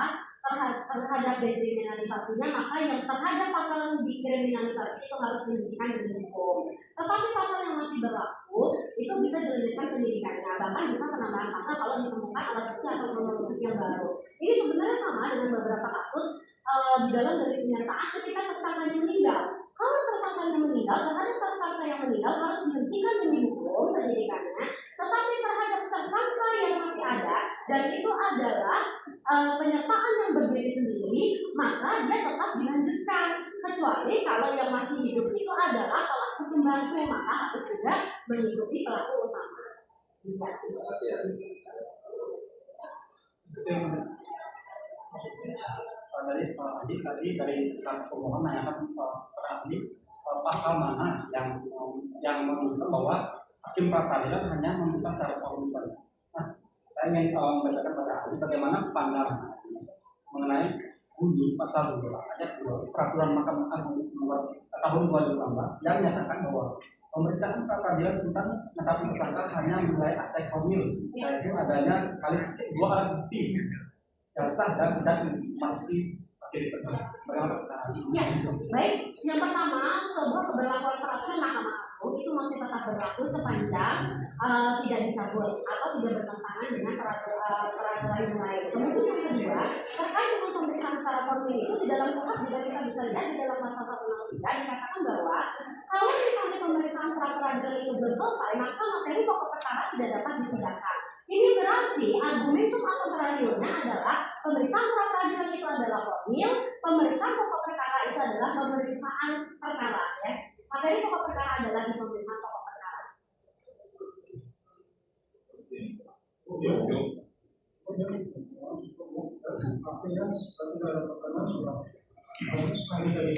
terhadap dekriminalisasinya, maka yang terhadap pasal yang dikriminalisasi itu harus dihentikan dengan hukum. Tetapi pasal yang masih berlaku itu bisa dilanjutkan penyidikannya, bahkan bisa penambahan pasal kalau ditemukan alat bukti atau kronologis yang baru. Ini sebenarnya sama dengan beberapa kasus di dalam delik penyertaan ketika tersangkanya meninggal. Kalau tersangkanya meninggal, terhadap tersangka yang meninggal harus dihentikan demi hukum penyidikannya, tetapi terhadap tersangka yang masih ada dan itu adalah penyertaan yang berdiri sendiri, maka dia tetap dilanjutkan, kecuali kalau yang masih hidup itu adalah pelaku pembantu, maka harus juga mengikuti pelaku utama. Terima kasih ya. Tadi dari pemohon menanyakan ahli pasal mana yang menunjukkan bahwa hakim pra peradilan hanya memutuskan secara formal. Nah, saya ingin membacakan pada ahli bagaimana pandangan mengenai bunyi pasal 2 ayat 2 peraturan Mahkamah Agung nomor tahun 2018 yang menyatakan bahwa pemeriksaan pra peradilan tentang penetapan tersangka hanya menilai aspek formil, yaitu adanya sekali 2 alat bukti yang sah dan tidak dimasuki pakai disebut. Bagaimana pertanyaan? Ya, baik. Yang pertama, sebuah keberlakuan peraturan Mahkamah Agung itu masih tetap berlaku sepanjang tidak dicabut atau tidak bertentangan dengan peraturan yang lain. Kemudian yang kedua, terkait dengan pemeriksaan secara formil itu di dalam kuhap juga kita bisa lihat di dalam pasal 163 dikatakan bahwa kalau misalnya pemeriksaan pra peradilan itu belum selesai, maka materi pokok perkara tidak dapat disidangkan. Ini berarti argumentum atau realnya adalah pemeriksaan pra peradilan itu adalah formil, pemeriksaan pokok perkara itu adalah pemeriksaan perkara, ya. Materi pokok perkara adalah di pemeriksaan pokok perkara. Artinya satu dalam perkara sudah sekali dari